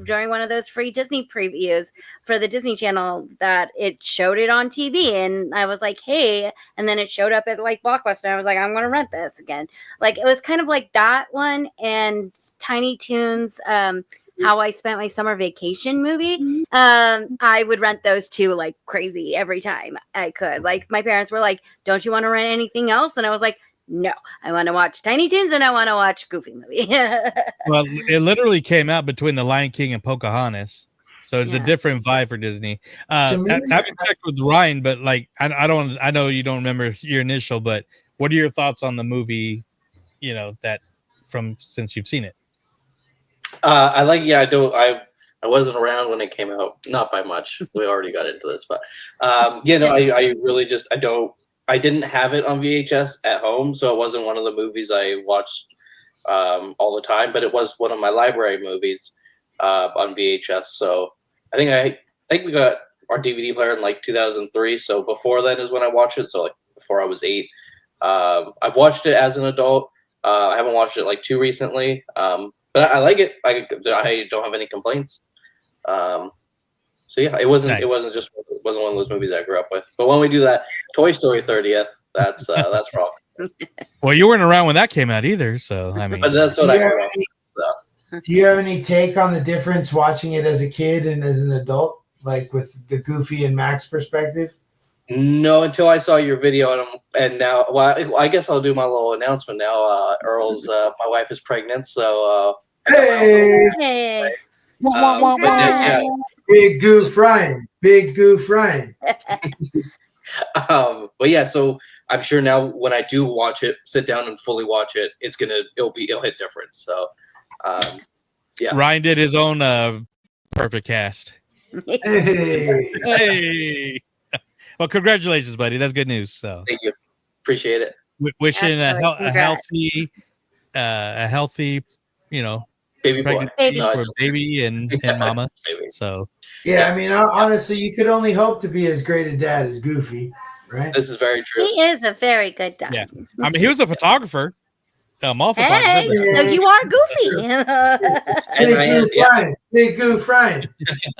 during one of those free Disney previews for the Disney Channel that it showed it on TV, and I was like, hey, and then it showed up at Blockbuster. And I was like, I'm going to rent this again. It was kind of like that one and Tiny Toons. How I Spent My Summer Vacation movie. I would rent those two like crazy every time I could. My parents were like, don't you want to rent anything else? And I was like, no, I want to watch Tiny Toons and I want to watch Goofy movie. Well, it literally came out between The Lion King and Pocahontas. So it's a different vibe for Disney. I haven't checked with Ryan, but I know you don't remember your initial, but what are your thoughts on the movie, since you've seen it? I wasn't around when it came out, not by much. We already got into this, but I really I didn't have it on VHS at home, so it wasn't one of the movies I watched all the time, but it was one of my library movies on VHS. So I think we got our DVD player in 2003. So before then is when I watched it. So before I was 8. I've watched it as an adult. I haven't watched it too recently. But I like it. I don't have any complaints. It wasn't one of those movies I grew up with. But when we do that Toy Story 30th, that's wrong. Well, you weren't around when that came out either, so I mean. But that's what I grew up with. Do you have any take on the difference watching it as a kid and as an adult, with the Goofy and Max perspective? No, until I saw your video, and now, I guess I'll do my little announcement now. Earl's, my wife is pregnant, so. Hey. Big Goof Ryan. Big Goof Ryan. But yeah, so I'm sure now when I do watch it, sit down and fully watch it, it'll hit different. So, yeah. Ryan did his own perfect cast. Hey. Well, congratulations, buddy. That's good news. So thank you. Appreciate it. Wishing a healthy, baby boy, for baby and mama. So I mean, honestly, you could only hope to be as great a dad as Goofy, right? This is very true. He is a very good dad. Yeah, I mean, he was a photographer. Mall photographer. Hey, so you are Goofy. Big Goof Ryan.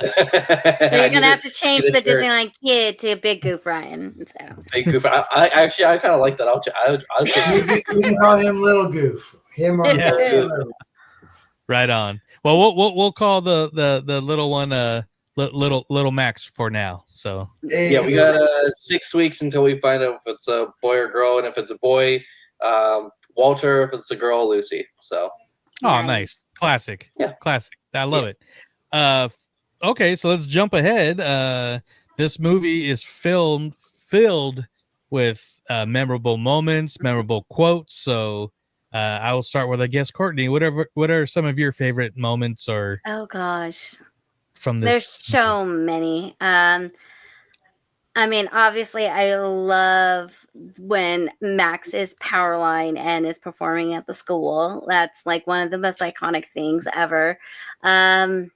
So you're gonna have to change the Disneyland kid to Big Goof Ryan. So. Big Goof. I kind of like that. I'll say we can call him Little Goof. Him or Little. Right on. Well, we'll call the little one little Max for now. So yeah, we got 6 weeks until we find out if it's a boy or girl, and if it's a boy, Walter. If it's a girl, Lucy. So. Oh, nice. Classic. Yeah. Classic. I love it. Okay, so let's jump ahead. This movie is filled with memorable moments, memorable quotes. So I will start with, I guess, Courtney. What are some of your favorite moments or? Oh gosh, from this. There's so many. I mean, obviously, I love when Max is Powerline and is performing at the school. That's one of the most iconic things ever. The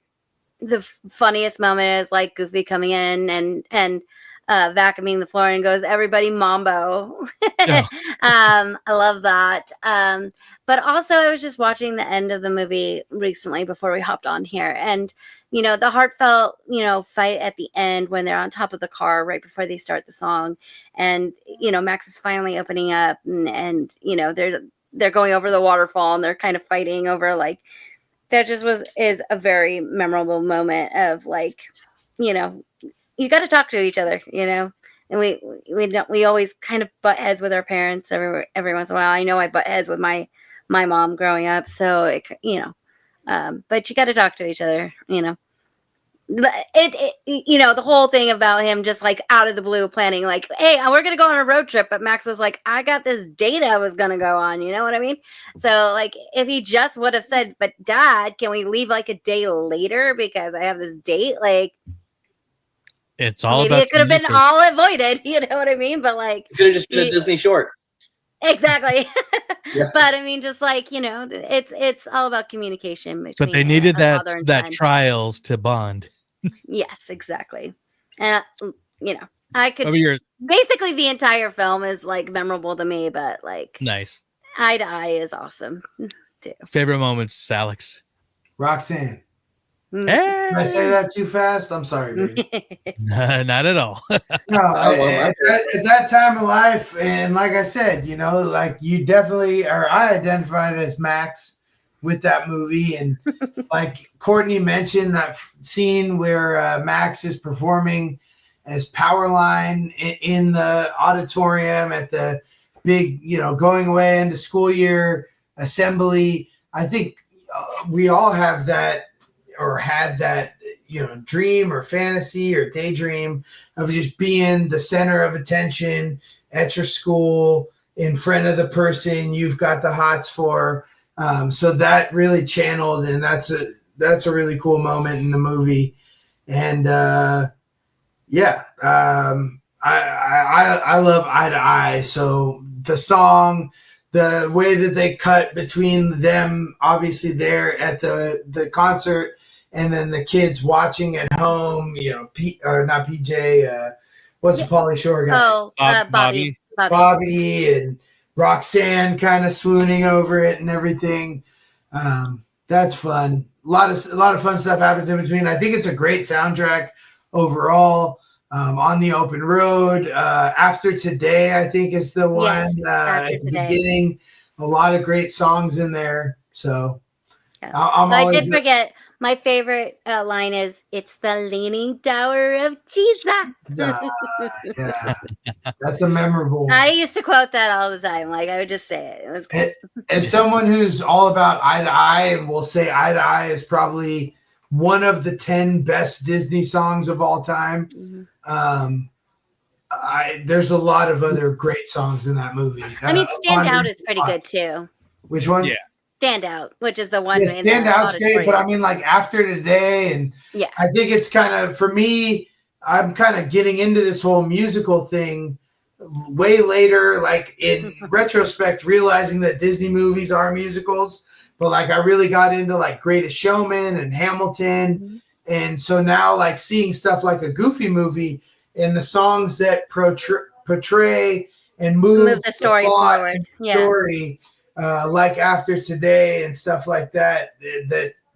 funniest moment is Goofy coming in and vacuuming the floor and goes, "Everybody mambo." I love that. But also, I was just watching the end of the movie recently before we hopped on here, and the heartfelt fight at the end when they're on top of the car right before they start the song, and Max is finally opening up, and they're going over the waterfall and they're kind of fighting over that is a very memorable moment of you got to talk to each other, and we always kind of butt heads with our parents every once in a while. I know I butt heads with my mom growing up, so but you got to talk to each other, the whole thing about him just out of the blue planning hey, we're gonna go on a road trip, but Max was like, I got this date I was gonna go on, you know what I mean? So if he just would have said, but Dad, can we leave a day later because I have this date, it's all maybe about it could have been all avoided, you know what I mean? But it could have just been a Disney short. Exactly. Yeah. But I mean, just it's all about communication between. But they needed a father and that son. trials to bond. Yes, exactly. And I could basically the entire film is memorable to me, but nice. Eye to Eye is awesome too. Favorite moments, Alex? Roxanne. Hey! Did I say that too fast? I'm sorry, baby. Not at all. No, at that time of life, and like I said, you definitely, or I identified as Max with that movie, and Courtney mentioned that scene where Max is performing as Powerline in the auditorium at the big, going away into school year assembly. I think we all have that or had that, dream or fantasy or daydream of just being the center of attention at your school in front of the person you've got the hots for. So that really channeled, and that's a really cool moment in the movie. And I love Eye to Eye. So the song, the way that they cut between them, obviously there at the concert, and then the kids watching at home, not PJ, what's the Pauly Shore guy? Oh, Bobby and Roxanne kind of swooning over it and everything. That's fun. A lot of fun stuff happens in between. I think it's a great soundtrack overall. On the Open Road, After Today, I think is the one at the beginning. A lot of great songs in there. So I did forget. My favorite line is, "It's the Leaning Tower of Jesus." Yeah, that's a memorable one. I used to quote that all the time. I would just say it. It was cool. As someone who's all about Eye to Eye, and will say Eye to Eye is probably one of the 10 best Disney songs of all time. Mm-hmm. There's a lot of other great songs in that movie. I mean, Stand Out is pretty good too. Which one? Yeah. Stand Out, which is the one. Yeah, Stand Out's great, but I mean, After Today, and I think it's kind of, for me, I'm kind of getting into this whole musical thing way later, in retrospect, realizing that Disney movies are musicals. But I really got into Greatest Showman and Hamilton, mm-hmm. and so now seeing stuff like a Goofy movie and the songs that portray and move the story forward, story. After Today and stuff like that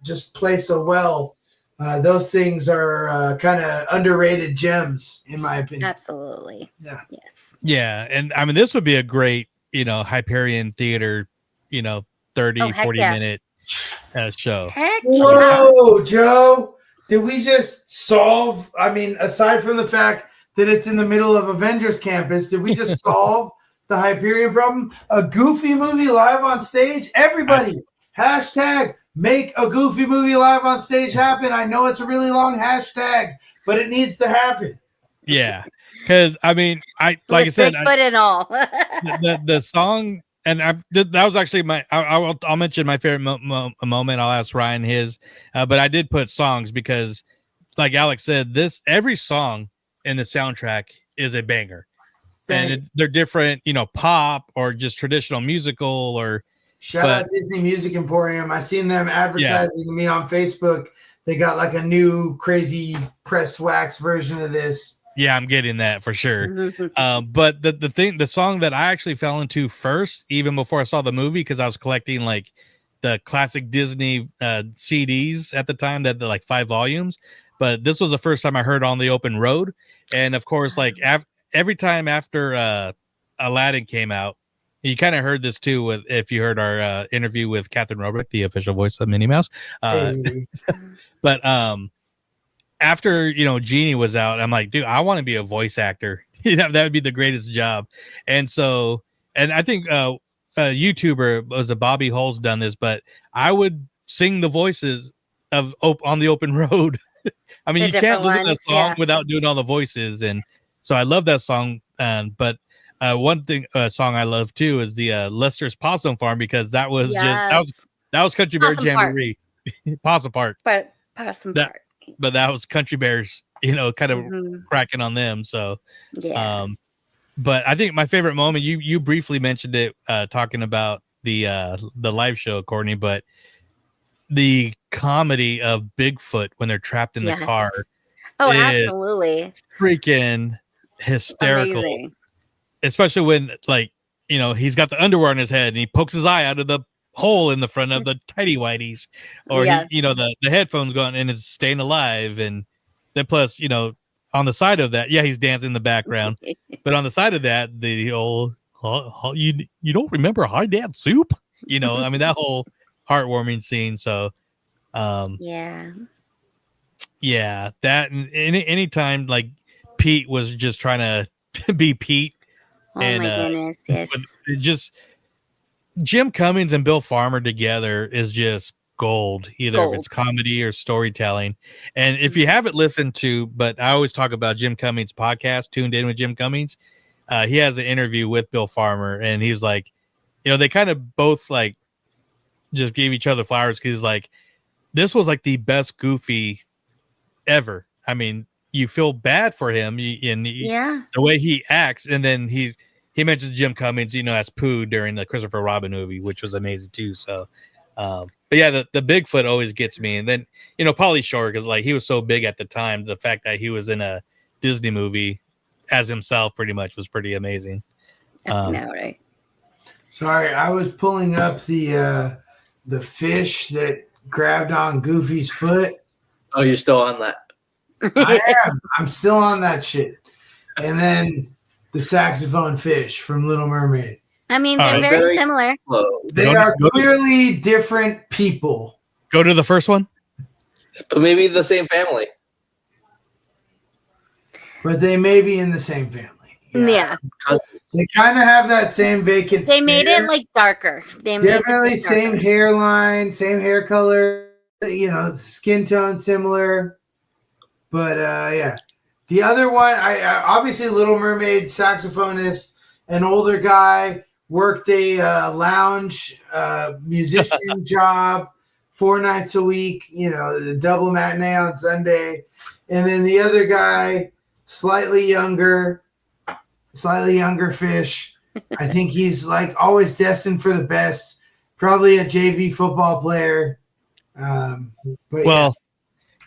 just play so well. Those things are kind of underrated gems, in my opinion. Absolutely. Yeah. Yes. Yeah. And I mean, this would be a great, Hyperion Theater, 30, 40 minute show. Heck Whoa, yeah. Joe. Did we just solve, aside from the fact that it's in the middle of Avengers Campus, did we just solve the Hyperion problem? A Goofy movie live on stage? Everybody, hashtag make a Goofy movie live on stage happen. I know it's a really long hashtag, but it needs to happen. Yeah, because like I said, Bigfoot and all. the song, and that was actually I'll mention my favorite moment. I'll ask Ryan his, but I did put songs because, like Alex said, every song in the soundtrack is a banger. And they're different, pop or just traditional musical or. Shout out Disney Music Emporium. I seen them advertising to me on Facebook. They got a new crazy pressed wax version of this. Yeah, I'm getting that for sure. But the song that I actually fell into first, even before I saw the movie, because I was collecting like the classic Disney CDs at the time, that like 5 volumes. But this was the first time I heard On the Open Road, and of course, like every time after Aladdin came out, you kind of heard this too. With if you heard our interview with Catherine Robick, the official voice of Minnie Mouse. But after Genie was out, I'm like, dude, I want to be a voice actor. That would be the greatest job. And so, and I think a YouTuber was a Bobby Hull's done this, but I would sing the voices of On the Open Road. I mean, you can't listen to that song without doing all the voices, and so I love that song. But one thing, song I love too is the Lester's Possum Farm, because that was that was Country Bear Jamboree, Possum Park, but Possum Park. But that was Country Bears, kind of cracking on them. So, but I think my favorite moment, you briefly mentioned it, talking about the live show, Courtney, but the comedy of Bigfoot when they're trapped in the car. Oh, absolutely. Freaking hysterical. Amazing. Especially when, like, he's got the underwear on his head and he pokes his eye out of the hole in the front of the tidy whities, or the headphones going and it's staying alive. And then plus, on the side of that, he's dancing in the background, but on the side of that, the old, you don't remember High Dad Soup? I mean, that whole heartwarming scene. So, that, and anytime like Pete was just trying to be Pete. Oh and, my goodness, yes. Just Jim Cummings and Bill Farmer together is just gold, either if it's comedy or storytelling. And if you haven't listened to, but I always talk about Jim Cummings' podcast, Tuned In with Jim Cummings. He has an interview with Bill Farmer, and he's like, they kind of both like just gave each other flowers, because like this was like the best Goofy ever. I mean, you feel bad for him in the way he acts, and then he mentions Jim Cummings, as Pooh during the Christopher Robin movie, which was amazing too. So, but yeah, the Bigfoot always gets me. And then Pauly Shore, because like he was so big at the time, the fact that he was in a Disney movie as himself pretty much was pretty amazing. Right? Sorry, I was pulling up the fish that grabbed on Goofy's foot. Oh, you're still on that? I am. I'm still on that shit. And then the saxophone fish from Little Mermaid. I mean, they're very similar. They are clearly different people. Go to the first one. But maybe the same family. But they may be in the same family. Yeah. They kind of have that same vacant They made it like darker. They definitely same hairline, same hair color, skin tone similar. But the other one, I obviously Little Mermaid saxophonist, an older guy, worked a lounge musician job 4 nights a week, the double matinee on Sunday. And then the other guy, slightly younger fish. I think he's like always destined for the best, probably a JV football player.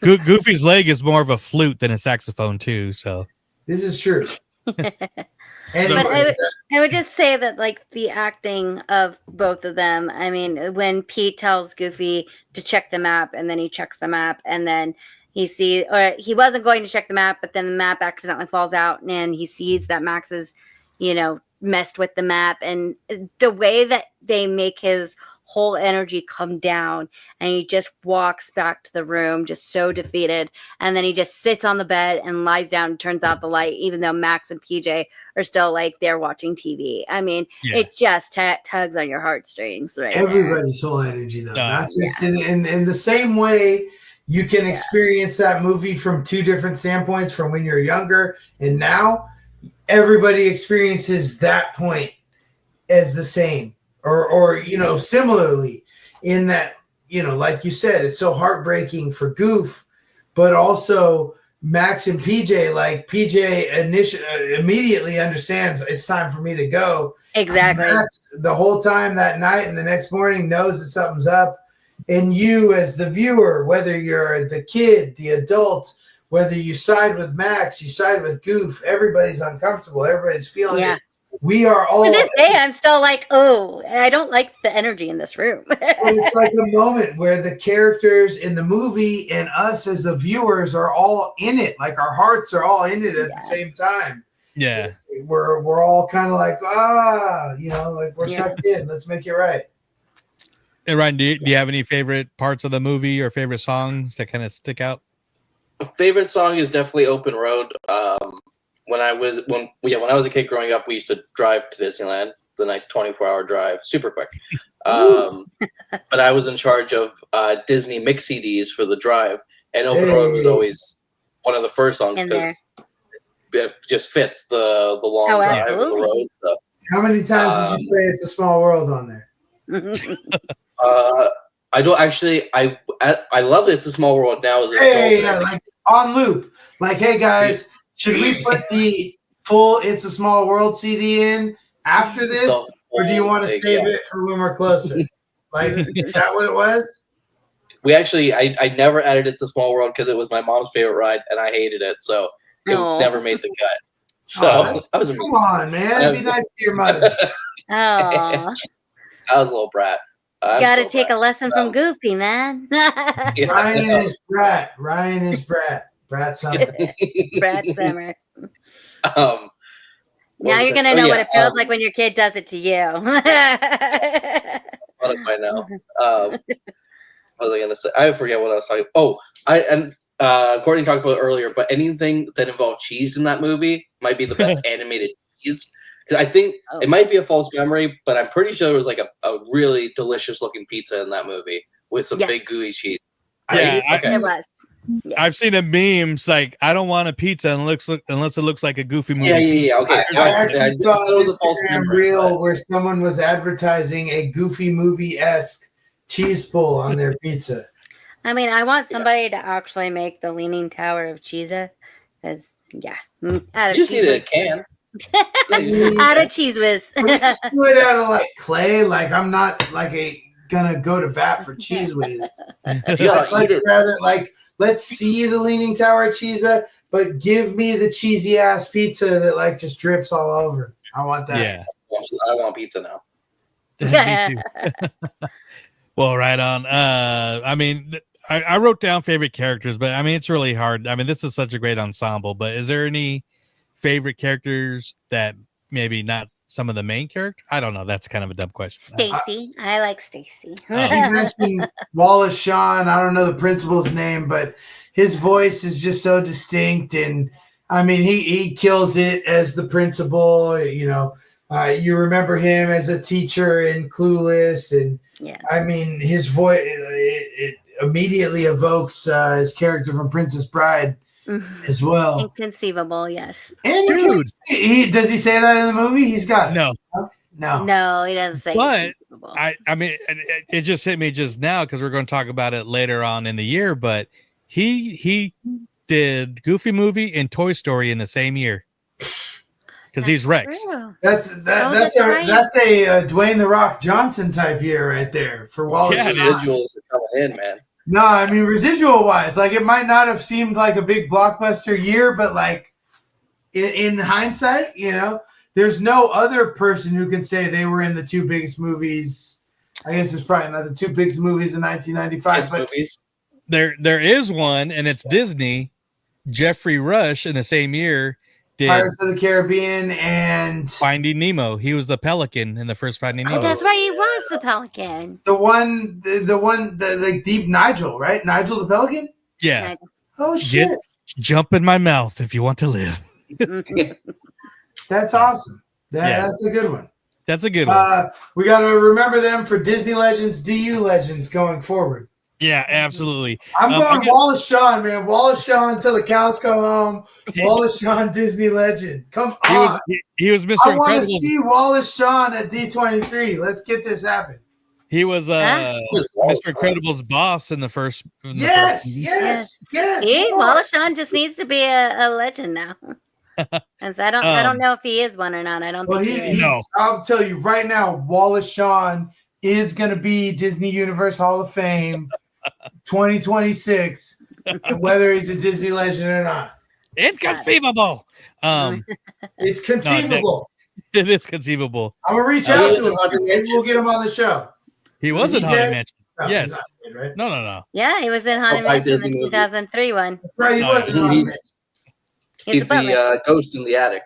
Goofy's leg is more of a flute than a saxophone too. So this is true. Anyway. But I would just say that like the acting of both of them. I mean, when Pete tells Goofy to check the map, and then he checks the map, and then he wasn't going to check the map, but then the map accidentally falls out, and he sees that Max is, messed with the map, and the way that they make his whole energy come down, and he just walks back to the room just so defeated, and then he just sits on the bed and lies down and turns out the light, even though Max and PJ are still like they're watching TV. I mean, it just tugs on your heartstrings, right? Everybody's whole energy, though, not just in the same way. You can experience that movie from 2 different standpoints, from when you're younger and now. Everybody experiences that point as the same. Or similarly, in that, like you said, it's so heartbreaking for Goof, but also Max and PJ, like PJ immediately understands it's time for me to go. Exactly. Max, the whole time that night and the next morning, knows that something's up. And you as the viewer, whether you're the kid, the adult, whether you side with Max, you side with Goof, everybody's uncomfortable. Everybody's feeling it. We are all. To this day, I'm still like, oh, I don't like the energy in this room. It's like a moment where the characters in the movie and us as the viewers are all in it. Like our hearts are all in it at the same time. Yeah. We're all kind of like, like we're sucked in. Let's make it right. And Ryan, do you have any favorite parts of the movie or favorite songs that kind of stick out? A favorite song is definitely Open Road. When I was a kid growing up, we used to drive to Disneyland. It's a nice 24-hour drive, super quick. But I was in charge of Disney mix CDs for the drive, and Open Road was always one of the first songs because it just fits the long drive of the road. So. How many times did you play "It's a Small World" on there? I don't actually. I love "It's a Small World" now as an adult. Like on loop. Like, hey guys. Should we put the full "It's a Small World" CD in after this, or do you want to save it for when we're closer? Like, is that what it was? We actually, I never added "It's a Small World" because it was my mom's favorite ride, and I hated it, so it never made the cut. So I was. Come on, man, be nice to your mother. Oh, I was a little brat. You got to take a lesson from Goofy, man. Ryan is brat. Ryan is brat. Brat Summer. Brat Summer. Now you're going to know what it feels like when your kid does it to you. What if I know? What was I going to say? I forget what I was talking about. Courtney talked about it earlier, but anything that involved cheese in that movie might be the best animated cheese. Because I think it might be a false memory, but I'm pretty sure there was like a really delicious looking pizza in that movie with some big gooey cheese. Yeah, it was. Yeah. I've seen a memes like, I don't want a pizza unless it looks like a Goofy movie. Yeah. Okay. I actually saw an Instagram reel where someone was advertising a Goofy movie-esque cheese pull on their pizza. I mean, I want somebody to actually make the Leaning Tower of Cheesa. Because, you just need a can. Out of Cheese Whiz. Just do it out of like clay. Like, I'm not like gonna go to bat for Cheese Whiz. Let's see the Leaning Tower of Cheesa, but give me the cheesy ass pizza that like just drips all over. I want that. Yeah, I want pizza now. Me too. Well, right on. I mean, I wrote down favorite characters, but I mean, it's really hard. I mean, this is such a great ensemble, but is there any favorite characters that maybe not some of the main characters? I don't know. That's kind of a dumb question. Stacy. I like Stacy. She mentioned Wallace Shawn. I don't know the principal's name, but his voice is just so distinct. And I mean, he kills it as the principal. You remember him as a teacher in Clueless. And I mean, his voice, it immediately evokes his character from Princess Bride. As well. Inconceivable, yes. And dude, does he say that in the movie? He's got no, he doesn't say. But I mean, it just hit me just now because we're going to talk about it later on in the year. But he did Goofy movie and Toy Story in the same year because he's Rex. That's a Dwayne the Rock Johnson type year right there for Wallace. Yeah, visuals are coming in, man. No, I mean, residual wise, like it might not have seemed like a big blockbuster year, but like in hindsight, there's no other person who can say they were in the two biggest movies. I guess it's probably not the two biggest movies in 1995, but movies. There is one, and it's Disney. Jeffrey Rush in the same year did Pirates of the Caribbean and Finding Nemo. He was the pelican in the first Finding Nemo. Oh, that's right, he was the pelican. The one, the deep Nigel, right? Nigel the pelican. Yeah. Oh shit! Jump in my mouth if you want to live. That's awesome. That's a good one. That's a good one. We got to remember them for Disney Legends, DU Legends going forward. Yeah, absolutely. I'm going Wallace Shawn, man. Wallace Shawn until the cows come home. Wallace Shawn, Disney legend. Come on. He was Mr. I want to Incredible. see Wallace Shawn at D23. Let's get this happen. He was Mr. Incredible's boss in the first. Yes. See, Wallace Shawn just needs to be a legend now. And so I don't know if he is one or not. I don't think he is. No. I'll tell you right now, Wallace Shawn is going to be Disney Universe Hall of Fame 2026. whether he's a Disney legend or not. It's conceivable. It's conceivable. It is conceivable. I'm gonna reach out to him. Maybe we'll get him on the show. He was in Haunted Mansion. No, yes. he's not dead, right? No. Yeah, he was in Haunted Mansion in 2003 one. Right, he was in Haunted Mansion. He's the ghost in the attic.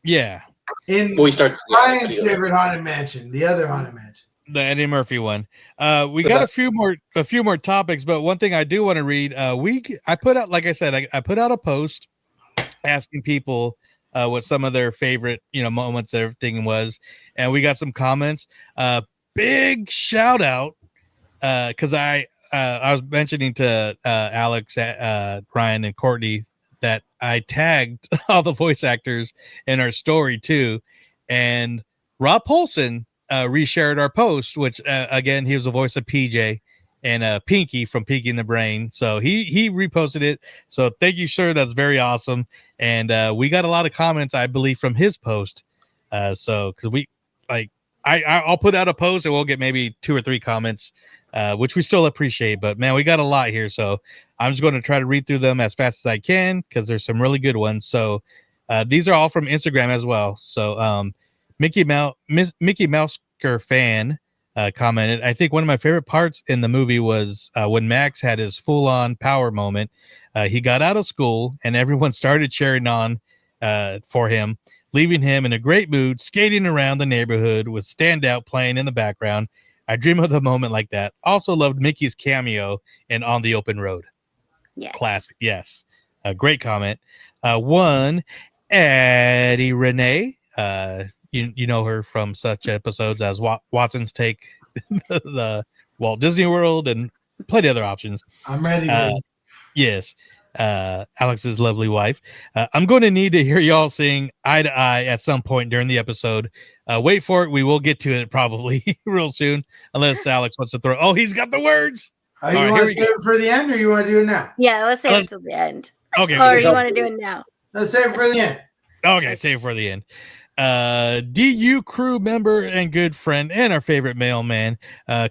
Yeah. In Ryan's favorite Haunted Mansion, the other Haunted Mansion. The Eddie Murphy one. We got a few more topics, but one thing I do want to read. I put out, like I said, I put out a post asking people what some of their favorite moments everything was, and we got some comments. Big shout out because I was mentioning to Alex, Ryan, and Courtney that I tagged all the voice actors in our story too, and Rob Paulson reshared our post, which again, he was the voice of PJ and Pinky from Pinky and the Brain. So he reposted it. So thank you, sir. That's very awesome. And we got a lot of comments, I believe, from his post. So because we I'll put out a post and we'll get maybe 2 or 3 comments, which we still appreciate. But man, we got a lot here. So I'm just going to try to read through them as fast as I can because there's some really good ones. So these are all from Instagram as well. So Mickey Mousker fan commented, I think one of my favorite parts in the movie was when Max had his full-on power moment. He got out of school and everyone started cheering on for him, leaving him in a great mood, skating around the neighborhood with Standout playing in the background. I dream of the moment like that. Also loved Mickey's cameo in On the Open Road. Yes. Classic, yes. Great comment. One, Eddie Renee. You know her from such episodes as Watson's Take, the Walt Disney World, and plenty of other options. I'm ready. Yes. Alex's lovely wife. I'm going to need to hear y'all sing Eye to Eye at some point during the episode. Wait for it. We will get to it probably real soon, unless Alex wants to throw. Oh, he's got the words. You want to save it for the end, or you want to do it now? Yeah, let's save it till the end. Okay. Or you want to do it now? Let's save it for the end. Okay, save it for the end. DU crew member and good friend and our favorite mailman,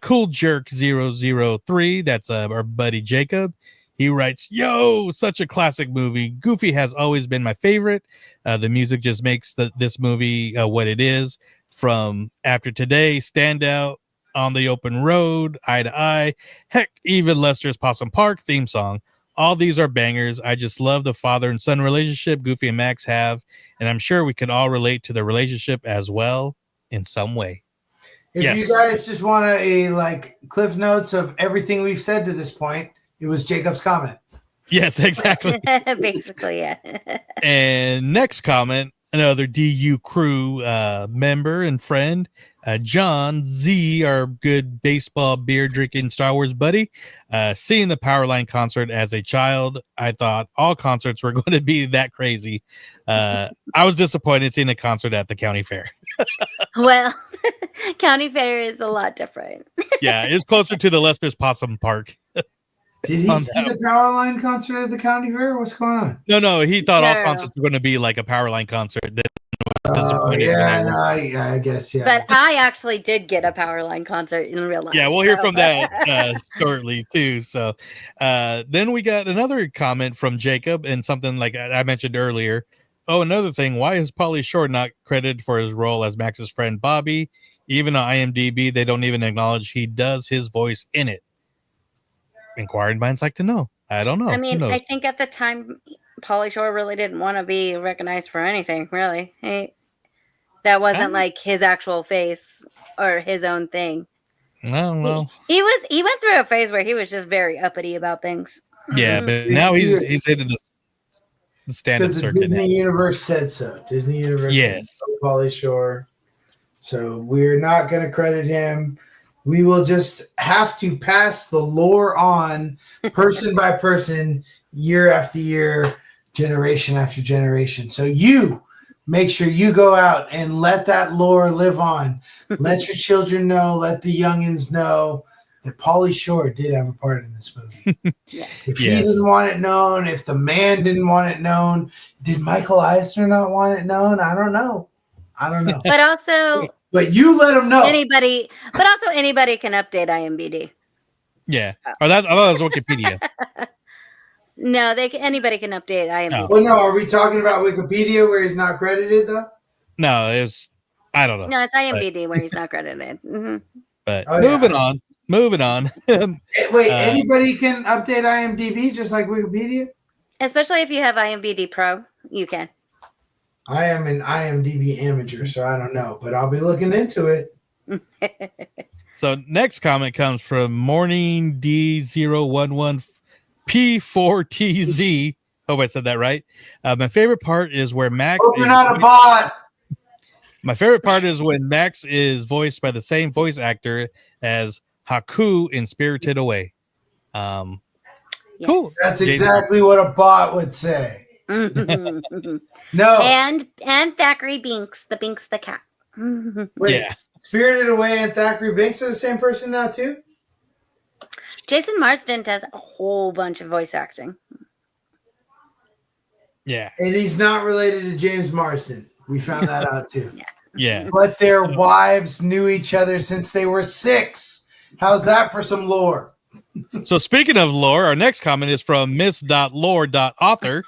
Cool Jerk 003. That's our buddy Jacob. He writes, yo, such a classic movie. Goofy has always been my favorite. The music just makes this movie what it is. From After Today, Standout, On the Open Road, Eye to Eye, heck, even Lester's Possum Park theme song. All these are bangers. I just love the father and son relationship Goofy and Max have, and I'm sure we can all relate to the relationship as well in some way. If you guys just want a cliff notes of everything we've said to this point, it was Jacob's comment. Yes, exactly. Basically, yeah. And next comment, another DU crew member and friend, John Z, our good baseball beer drinking Star Wars buddy. Seeing the Powerline concert as a child, I thought all concerts were going to be that crazy. I was disappointed seeing a concert at the county fair. Well, county fair is a lot different. Yeah, it's closer to the Lester's Possum Park. Did he see the Powerline concert at the county fair? What's going on? No, he thought all concerts were going to be like a Powerline concert. I guess, yeah. But I actually did get a Powerline concert in real life. Yeah, we'll hear from that shortly too. So then we got another comment from Jacob and something like I mentioned earlier. Oh, another thing. Why is Pauly Shore not credited for his role as Max's friend Bobby? Even on IMDb, they don't even acknowledge he does his voice in it. Inquiring minds like to know. I don't know. I mean, I think at the time, Pauly Shore really didn't want to be recognized for anything, really. That wasn't like his actual face or his own thing. Well. He went through a phase where he was just very uppity about things. Yeah, but now he's into the stand-up circuit. Because the Disney Universe said so. Disney Universe said so, Pauly Shore. So we're not going to credit him. We will just have to pass the lore on person by person, year after year, generation after generation. So you make sure you go out and let that lore live on. Let your children know, let the youngins know that Pauly Shore did have a part in this movie. If he didn't want it known, if the man didn't want it known, did Michael Eisner not want it known? I don't know. But also... But you let them know. Anybody can update IMDb. Yeah. Oh, I thought that was Wikipedia. No, anybody can update IMDb. Well, no, are we talking about Wikipedia where he's not credited though? No, it was. I don't know. No, it's IMDb where he's not credited. Mm-hmm. But Oh, moving yeah. on. Moving on. Wait, anybody can update IMDb just like Wikipedia? Especially if you have IMDb Pro, you can. I am an IMDb amateur, so I don't know, but I'll be looking into it. So next comment comes from Morning D011P4TZ. Hope I said that right. My favorite part is where Max. Hope you're not a bot. My favorite part is when Max is voiced by the same voice actor as Haku in Spirited Away. Cool. That's exactly what a bot would say. No. And Thackeray Binks, the cat. Wait, yeah. Spirited Away and Thackeray Binks are the same person now too? Jason Marsden does a whole bunch of voice acting. Yeah. And he's not related to James Marsden. We found that out too. Yeah. But their wives knew each other since they were 6. How's that for some lore? So speaking of lore, our next comment is from miss.lore.author.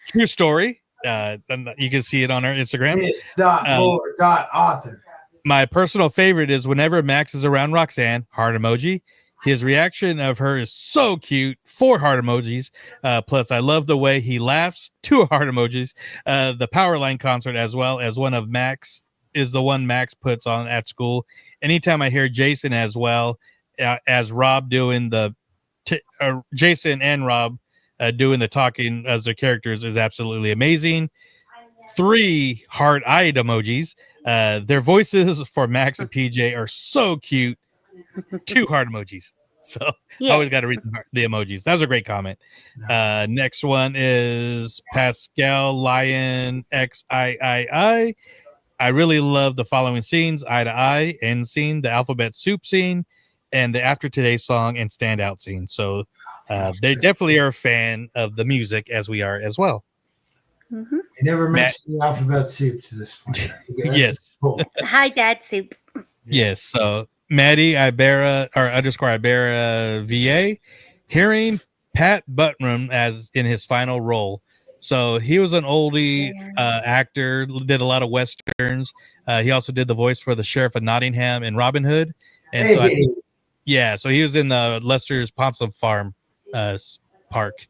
True story. And you can see it on our Instagram. Miss.lore.author. My personal favorite is whenever Max is around Roxanne, heart emoji. His reaction of her is so cute, 4 heart emojis. Plus, I love the way he laughs, 2 heart emojis. The Powerline concert, as well as one of Max, is the one Max puts on at school. Anytime I hear Jason as well as Rob doing Jason and Rob doing the talking as their characters is absolutely amazing. 3 heart-eyed emojis. Their voices for Max and PJ are so cute. 2 heart emojis. So I always got to read the emojis. That was a great comment. Next one is Pascal Lion XIII. I really love the following scenes: Eye to Eye, End Scene, the Alphabet Soup scene, and the After Today song and Standout scene. So they definitely are a fan of the music as we are as well. Mm-hmm. You never mentioned the Alphabet Soup to this point. That's yes. Cool. Hi, Dad Soup. Yes. So Maddie Ibera or _ Ibera VA, hearing Pat Buttram as in his final role. So he was an oldie actor, did a lot of westerns. He also did the voice for the Sheriff of Nottingham and Robin Hood. And so so he was in the Lester's Possum Farm Park.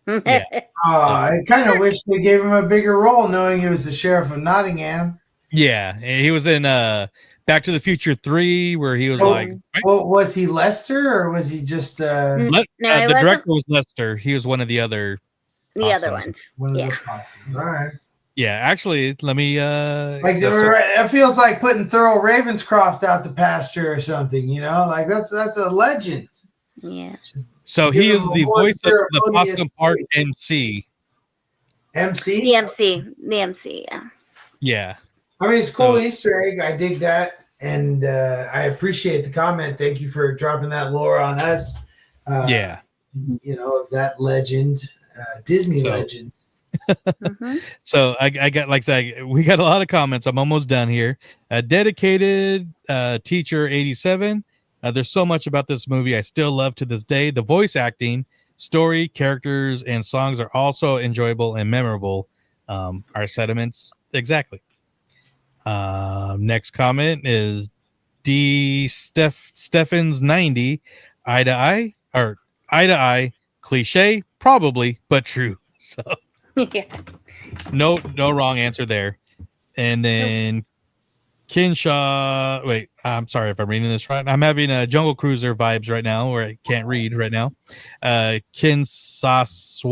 Yeah. I kind of wish they gave him a bigger role, knowing he was the Sheriff of Nottingham. Yeah, he was in Back to the Future 3, where he was Well, was he Lester or was he just? The director was Lester. He was one of the other. Other ones. One of the possums. All right. Yeah, actually, let me. It feels like putting Thurl Ravenscroft out the pasture or something. You know, like that's a legend. Yeah. So he is the voice of the Possum Park MC. MC? The MC, yeah. Yeah. I mean, it's a cool Easter egg. I dig that. And I appreciate the comment. Thank you for dropping that lore on us. You know, of that legend, Disney legend. So I got, like I said, we got a lot of comments. I'm almost done here. Dedicated Teacher 87. There's so much about this movie I still love to this day. The voice acting, story, characters, and songs are also enjoyable and memorable. Our sentiments, exactly. Next comment is Stephens 90. Eye to eye, cliche, probably, but true. So no wrong answer there. And then Kinshaw, wait, I'm sorry if I'm reading this right. I'm having a Jungle Cruiser vibes right now, where I can't read right now. Kinsas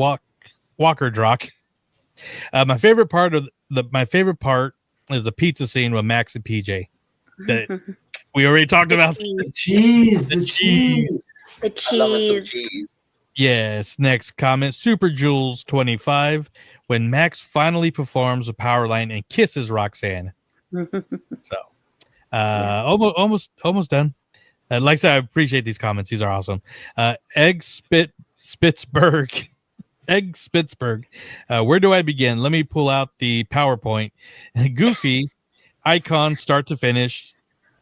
Walker Drock. My favorite part is the pizza scene with Max and PJ. That we already talked about. The cheese. The cheese. I love me some cheese. Yes. Next comment, Super Jules 25. When Max finally performs a power line and kisses Roxanne. So, almost done. Like I said, I appreciate these comments. These are awesome. Spitzberg. Egg Spitzberg. Where do I begin? Let me pull out the PowerPoint. Goofy icon, start to finish.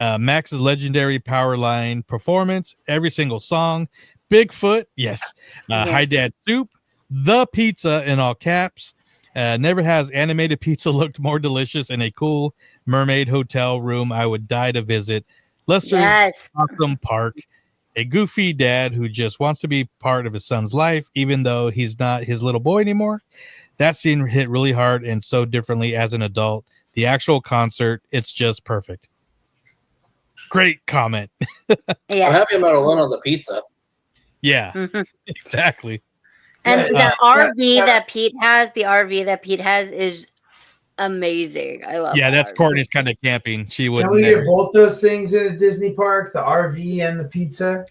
Max's legendary power line performance. Every single song. Bigfoot, yes. Yes. Hi Dad Soup, the pizza in all caps. Never has animated pizza looked more delicious in a cool mermaid hotel room I would die to visit. Lester's Yes. awesome park. A goofy dad who just wants to be part of his son's life, even though he's not his little boy anymore. That scene hit really hard and so differently as an adult. The actual concert, it's just perfect. Great comment. Yes. I'm happy I'm not alone on the pizza. Yeah, Mhm. exactly. And Yeah, the RV that Pete has is amazing. I love Yeah, that that's RV. Courtney's kind of camping. She would Can we never. get both those things in a Disney park? The RV and the pizza?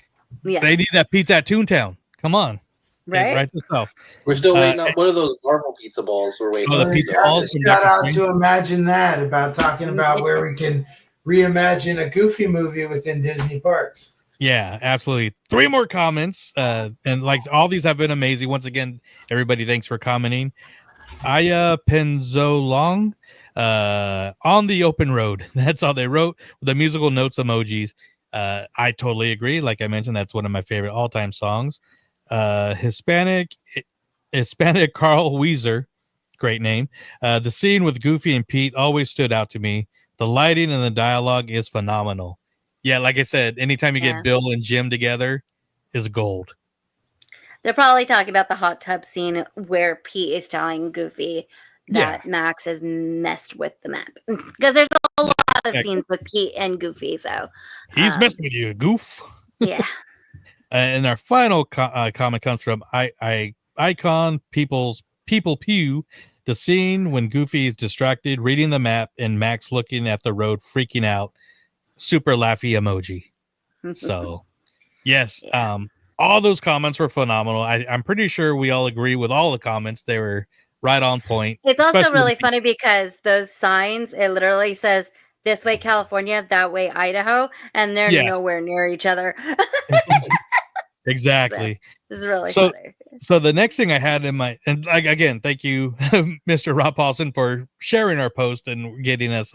Yeah. They need that pizza at Toontown. Come on. Right? Write this off. We're still waiting on what are those Marvel pizza balls we're waiting Oh, the on. pizza still. balls from Shout Dr. out Strange? to Imagine That about talking about where we can reimagine a Goofy movie within Disney parks. Yeah, absolutely. 3 more comments. And like all these have been amazing. Once again, everybody, thanks for commenting. Aya Penzolong, on the open road. That's all they wrote with the musical notes emojis. I totally agree. Like I mentioned, that's one of my favorite all-time songs. Hispanic Carl Weezer, great name. The scene with Goofy and Pete always stood out to me. The lighting and the dialogue is phenomenal. Yeah, like I said, anytime you Yeah. get Bill and Jim together is gold. They're probably talking about the hot tub scene where Pete is telling Goofy that Max has messed with the map. Because there's a lot of scenes with Pete and Goofy, so He's messing with you, goof. yeah. And our final comment comes from Icon People Pew. The scene when Goofy is distracted, reading the map, and Max looking at the road, freaking out. Super laughy emoji. So, yes, all those comments were phenomenal. I'm pretty sure we all agree with all the comments. They were right on point. It's also especially really funny because those signs, it literally says this way California, that way Idaho, and they're Yeah. nowhere near each other. Exactly. This is really So, funny. so the next thing I had in my, and like again, thank you, Mr. Rob Paulson, for sharing our post and getting us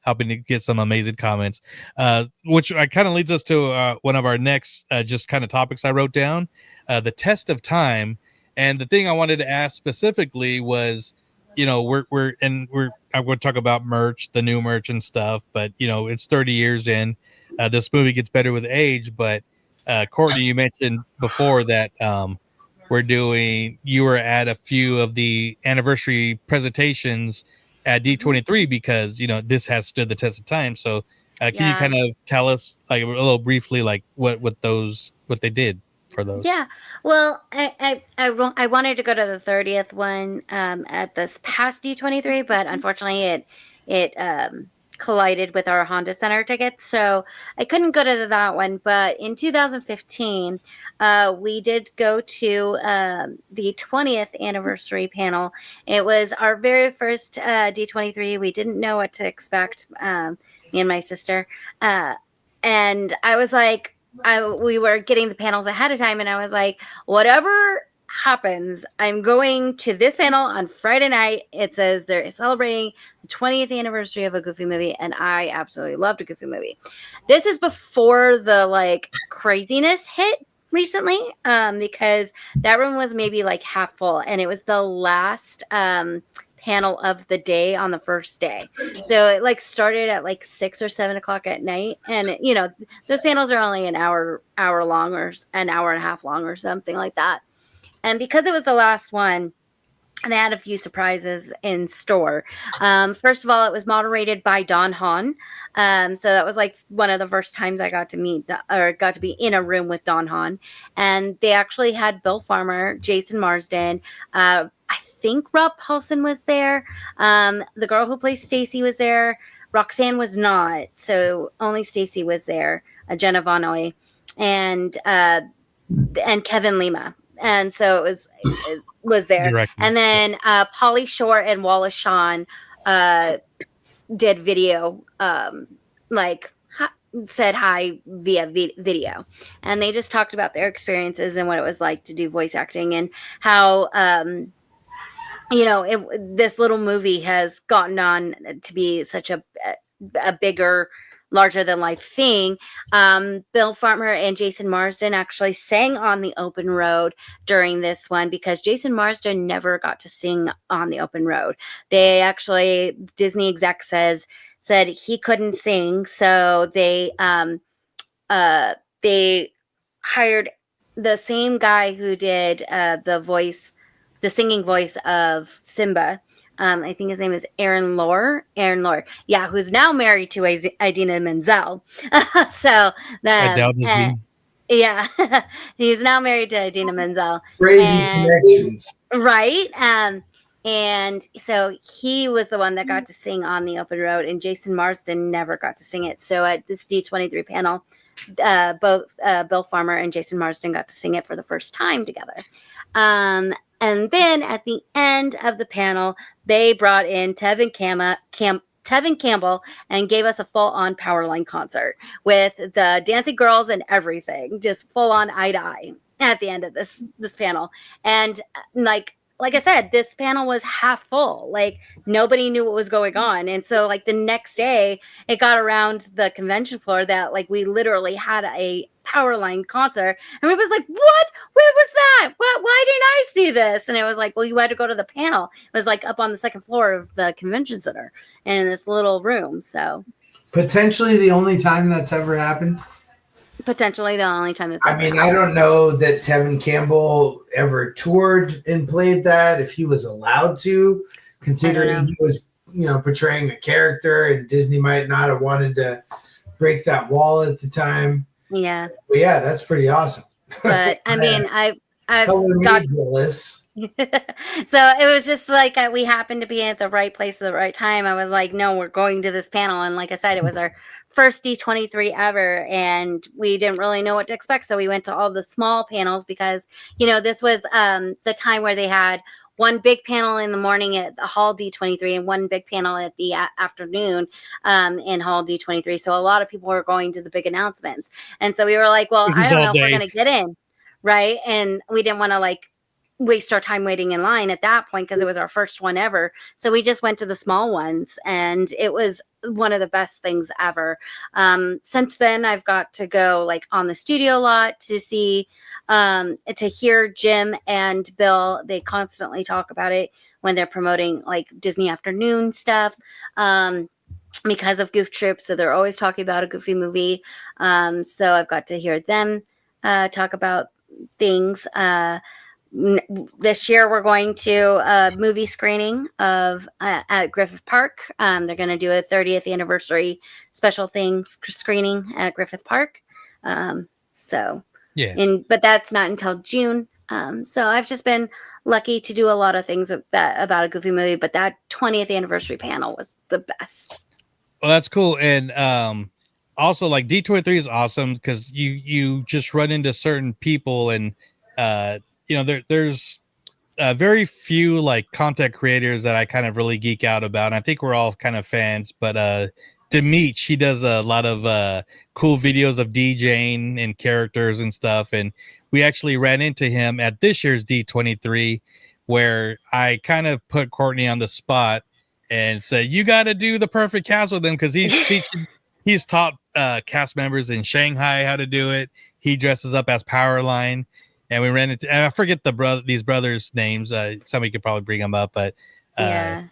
helping to get some amazing comments. Which kind of leads us to one of our next just kind of topics I wrote down, the test of time. And the thing I wanted to ask specifically was, I'm going to talk about merch, the new merch and stuff, but it's 30 years in. This movie gets better with age, but Courtney, you mentioned before that you were at a few of the anniversary presentations at D23 because this has stood the test of time. So can you kind of tell us like a little briefly like what they did for those? Yeah, well, I wanted to go to the 30th one at this past D23, but unfortunately it collided with our Honda Center tickets, so I couldn't go to that one. But in 2015, we did go to the 20th anniversary panel. It was our very first D23. We didn't know what to expect, me and my sister, and I was like, we were getting the panels ahead of time, and I was like, whatever happens, I'm going to this panel on Friday night. It says they're celebrating the 20th anniversary of a Goofy movie, and I absolutely loved a Goofy movie. This is before the like craziness hit recently, because that room was maybe like half full, and it was the last panel of the day on the first day. So it like started at like 6 or 7 o'clock at night, and those panels are only an hour long, or an hour and a half long, or something like that. And because it was the last one, they had a few surprises in store. First of all, it was moderated by Don Hahn. So that was like one of the first times I got to meet or got to be in a room with Don Hahn. And they actually had Bill Farmer, Jason Marsden. I think Rob Paulson was there. The girl who plays Stacy was there. Roxanne was not. So only Stacy was there. Jenna Von Oy and Kevin Lima. And so it was there. Directly. And then Pauly Shore and Wallace Shawn did video, said hi via video. And they just talked about their experiences and what it was like to do voice acting, and how, this little movie has gotten on to be such a bigger larger than life thing. Bill Farmer and Jason Marsden actually sang on the open road during this one because Jason Marsden never got to sing on the open road. They actually, Disney exec said he couldn't sing, so they hired the same guy who did the singing voice of Simba. I think his name is Aaron Lore. Yeah, who's now married to Idina Menzel. So yeah, he's now married to Idina Menzel. Crazy connections, right? And so he was the one that got to sing on the open road, and Jason Marsden never got to sing it. So at this D23 panel, both Bill Farmer and Jason Marsden got to sing it for the first time together. And then at the end of the panel, they brought in Tevin Campbell and gave us a full-on Powerline concert with the dancing girls and everything, just full-on eye to eye at the end of this panel. And like I said, this panel was half full. Like, nobody knew what was going on. And so, like, the next day, it got around the convention floor that, like, we literally had a Powerline concert. And we was like, what? Where was that? Why didn't I see this? And it was like, well, you had to go to the panel. It was, like, up on the second floor of the convention center in this little room. So potentially the only time that's ever happened. Potentially the only time that's I mean, I don't know that Tevin Campbell ever toured and played that, if he was allowed to, considering he was, portraying a character, and Disney might not have wanted to break that wall at the time. Yeah. But yeah, that's pretty awesome. But I mean, I've got jealous. So it was just like we happened to be at the right place at the right time. I was like, no, we're going to this panel. And like I said, it was our first D23 ever, and we didn't really know what to expect. So we went to all the small panels because, this was the time where they had one big panel in the morning at the Hall D23 and one big panel at the afternoon in Hall D23. So a lot of people were going to the big announcements. And so we were like, well, I don't know if we're going to get in. Right. And we didn't want to waste our time waiting in line at that point because it was our first one ever. So we just went to the small ones, and it was one of the best things ever. Since then, I've got to go on the studio lot to see, to hear Jim and Bill. They constantly talk about it when they're promoting Disney Afternoon stuff. Because of Goof Troop, so they're always talking about a Goofy movie. So I've got to hear them talk about things. This year we're going to a movie screening of at Griffith Park. They're going to do a 30th anniversary special screening at Griffith Park. But that's not until June. So I've just been lucky to do a lot of things about a Goofy movie, but that 20th anniversary panel was the best. Well, that's cool. And also D23 is awesome because you just run into certain people, and there's very few content creators that I kind of really geek out about. And I think we're all kind of fans, but Demeet, she does a lot of cool videos of DJing and characters and stuff. And we actually ran into him at this year's D23, where I kind of put Courtney on the spot and said, you got to do the perfect cast with him, because he's taught cast members in Shanghai how to do it. He dresses up as Powerline. And we ran into, and I forget these brothers' names. Somebody could probably bring them up, but yeah.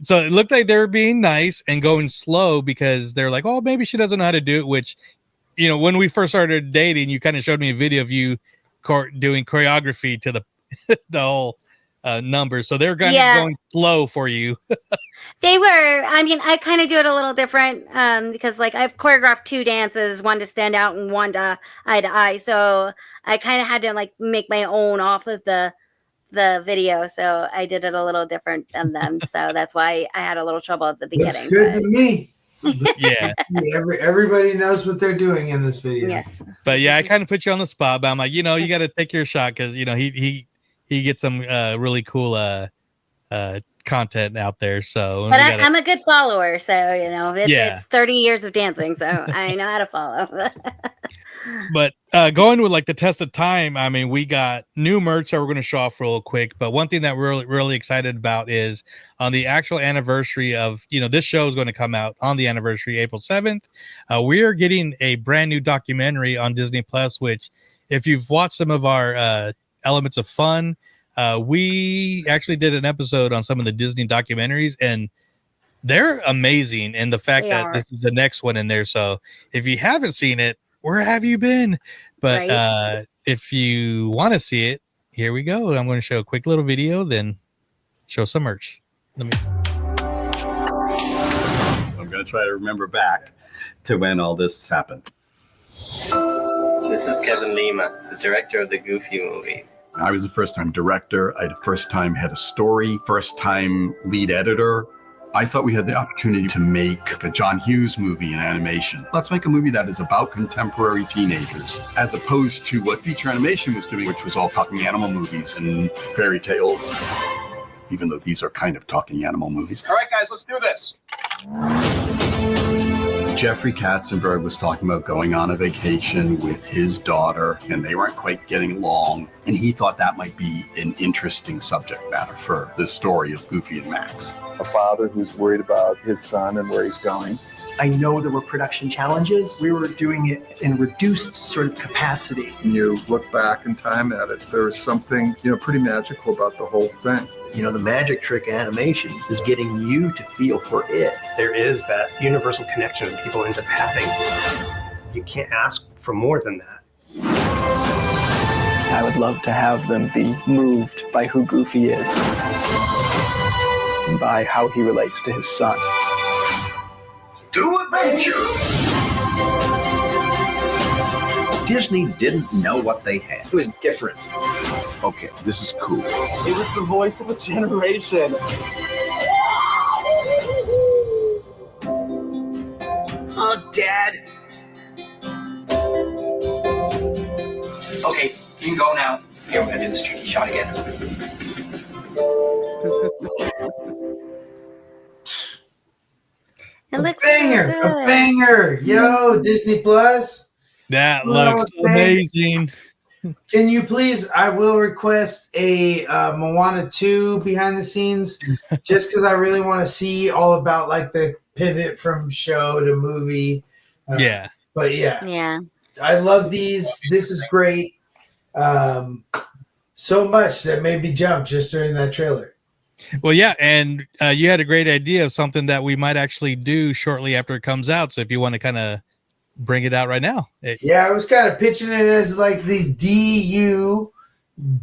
So it looked like they were being nice and going slow because they're like, oh, maybe she doesn't know how to do it. Which, when we first started dating, you kind of showed me a video of you doing choreography to the whole number. So they're going slow for you. They were. I mean, I kind of do it a little different because I've choreographed 2 dances, one to stand out and one to eye. So I kind of had to make my own off of the video. So I did it a little different than them. So that's why I had a little trouble at the beginning. That's good to me. Yeah. Everybody knows what they're doing in this video. Yes. But yeah, I kind of put you on the spot, but I'm like, you got to take your shot because, he gets some really cool content out there. So, But I'm a good follower, so Yeah. it's 30 years of dancing, so I know how to follow. But going with like the test of time, I mean, we got new merch that we're going to show off real quick. But one thing that we're really excited about is on the actual anniversary of, this show is going to come out on the anniversary, April 7th. We are getting a brand new documentary on Disney Plus, which if you've watched some of our Elements of Fun, we actually did an episode on some of the Disney documentaries, and they're amazing. And the fact that this is the next one in there. So if you haven't seen it, where have you been? But if you want to see it, here we go. I'm going to show a quick little video, then show some merch. I'm going to try to remember back to when all this happened. This is Kevin Lima, the director of the Goofy movie. I was a first-time director. I had a first-time head of story, first-time lead editor. I thought we had the opportunity to make a John Hughes movie in animation. Let's make a movie that is about contemporary teenagers, as opposed to what feature animation was doing, which was all talking animal movies and fairy tales, even though these are kind of talking animal movies. All right, guys, let's do this. Jeffrey Katzenberg was talking about going on a vacation with his daughter, and they weren't quite getting along. And he thought that might be an interesting subject matter for the story of Goofy and Max. A father who's worried about his son and where he's going. I know there were production challenges. We were doing it in reduced sort of capacity. When you look back in time at it, there was something, pretty magical about the whole thing. The magic trick animation is getting you to feel for it. There is that universal connection that people end up having. You can't ask for more than that. I would love to have them be moved by who Goofy is and by how he relates to his son. To adventure! Disney didn't know what they had. It was different. Okay, this is cool. It was the voice of a generation. Oh, Dad. Okay, you can go now. Here, we're gonna do this tricky shot again. It looks A banger. Yo, Disney Plus. That looks amazing. Can you please, I will request a Moana 2 behind the scenes, just because I really want to see all about like the pivot from show to movie. Yeah. But yeah. I love these. This is great. So much that made me jump just during that trailer. Well, yeah, and you had a great idea of something that we might actually do shortly after it comes out. So if you want to kind of bring it out right now. Yeah, I was kind of pitching it as like the DU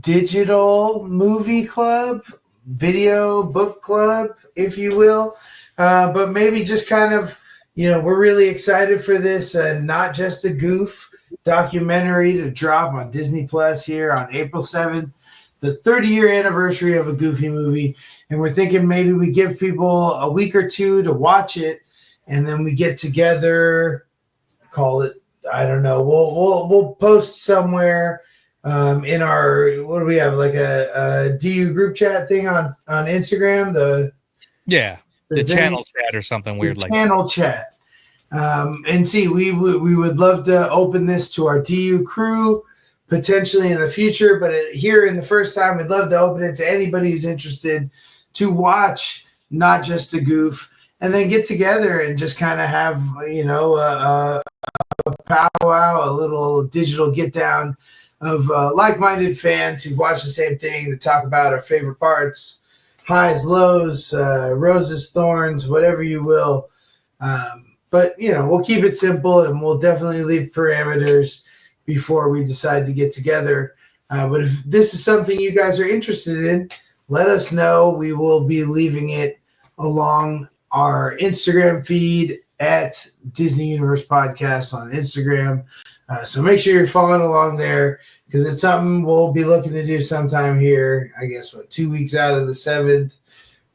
Digital Movie Club, Video Book Club, if you will. But maybe just kind of, we're really excited for this, Not Just a Goof documentary to drop on Disney Plus here on April 7th, the 30-year anniversary of a Goofy movie. And we're thinking maybe we give people a week or two to watch it, and then we get together, call it, I don't know, we'll post somewhere in our, what do we have, like a DU group chat thing on Instagram, the channel chat or something weird like channel chat. And see, we would love to open this to our DU crew potentially in the future, but here in the first time, we'd love to open it to anybody who's interested to watch Not Just a Goof, and then get together and just kind of have, a powwow, a little digital get down of like-minded fans who've watched the same thing to talk about our favorite parts, highs, lows, roses, thorns, whatever you will. But, we'll keep it simple, and we'll definitely leave parameters before we decide to get together. But if this is something you guys are interested in, let us know. We will be leaving it along our Instagram feed at Disney Universe Podcast on Instagram. So make sure you're following along there, because it's something we'll be looking to do sometime here, I guess, 2 weeks out of the 7th.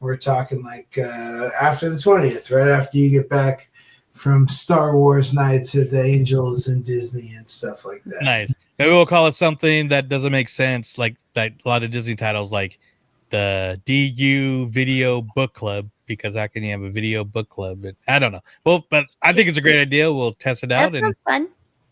We're talking like after the 20th, right after you get back from Star Wars nights at the Angels and Disney and stuff like that. Nice. Maybe we'll call it something that doesn't make sense, like a lot of Disney titles, like the DU Video Book Club, because how can you have a video book club? But I don't know. Well, but I think it's a great idea. We'll test it out That and sounds fun.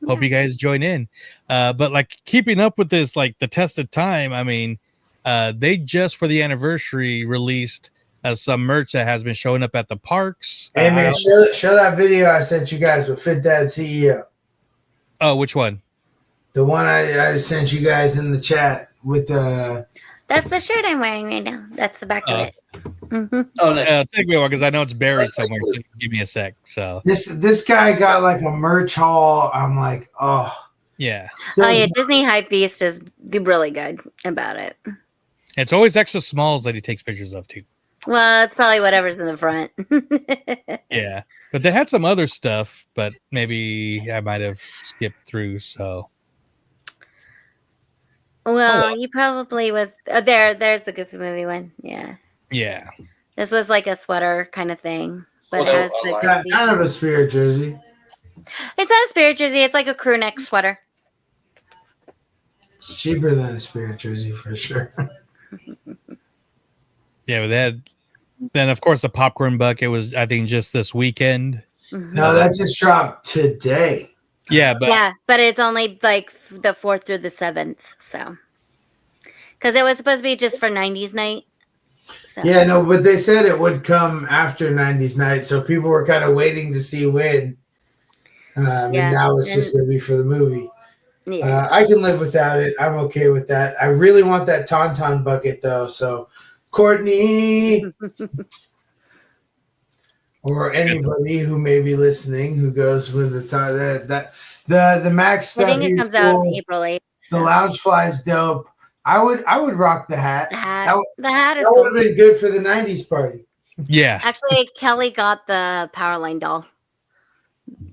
hope you guys join in. But like keeping up with this, like the test of time, I mean, they just for the anniversary released some merch that has been showing up at the parks. Hey man, show that video I sent you guys with Fit Dad CEO. Oh, which one? The one I sent you guys in the chat with the. That's the shirt I'm wearing right now. That's the back of it. Oh, nice. Take me a while because I know it's buried somewhere. So give me a sec. So This guy got like a merch haul. I'm like, oh yeah. Oh yeah, Disney Hype Beast is really good about it. It's always extra smalls that he takes pictures of too. Well, it's probably whatever's in the front. Yeah, but they had some other stuff, but maybe I might have skipped through. So Well, you probably was there's the Goofy Movie one. Yeah. Yeah. This was like a sweater kind of thing, but Well, it has the Goofy. kind of a spirit jersey. It's not a spirit jersey. It's like a crew neck sweater. It's cheaper than a spirit jersey for sure. Yeah, but then of course the popcorn bucket was I think just this weekend. No, that just dropped today. Yeah, but it's only like the 4th through the 7th, so because it was supposed to be just for 90s night. So. Yeah, no, but they said it would come after 90s night, so people were kind of waiting to see when. And now it's just going to be for the movie. Yeah. I can live without it. I'm okay with that. I really want that Tauntaun bucket though. So, Courtney or anybody who may be listening who goes with the Max stuff. I think it comes out April 8th. The lounge fly's dope. I would rock the hat. The hat is that cool. would have been good for the 90s party. Yeah. Actually, Kelly got the Powerline doll.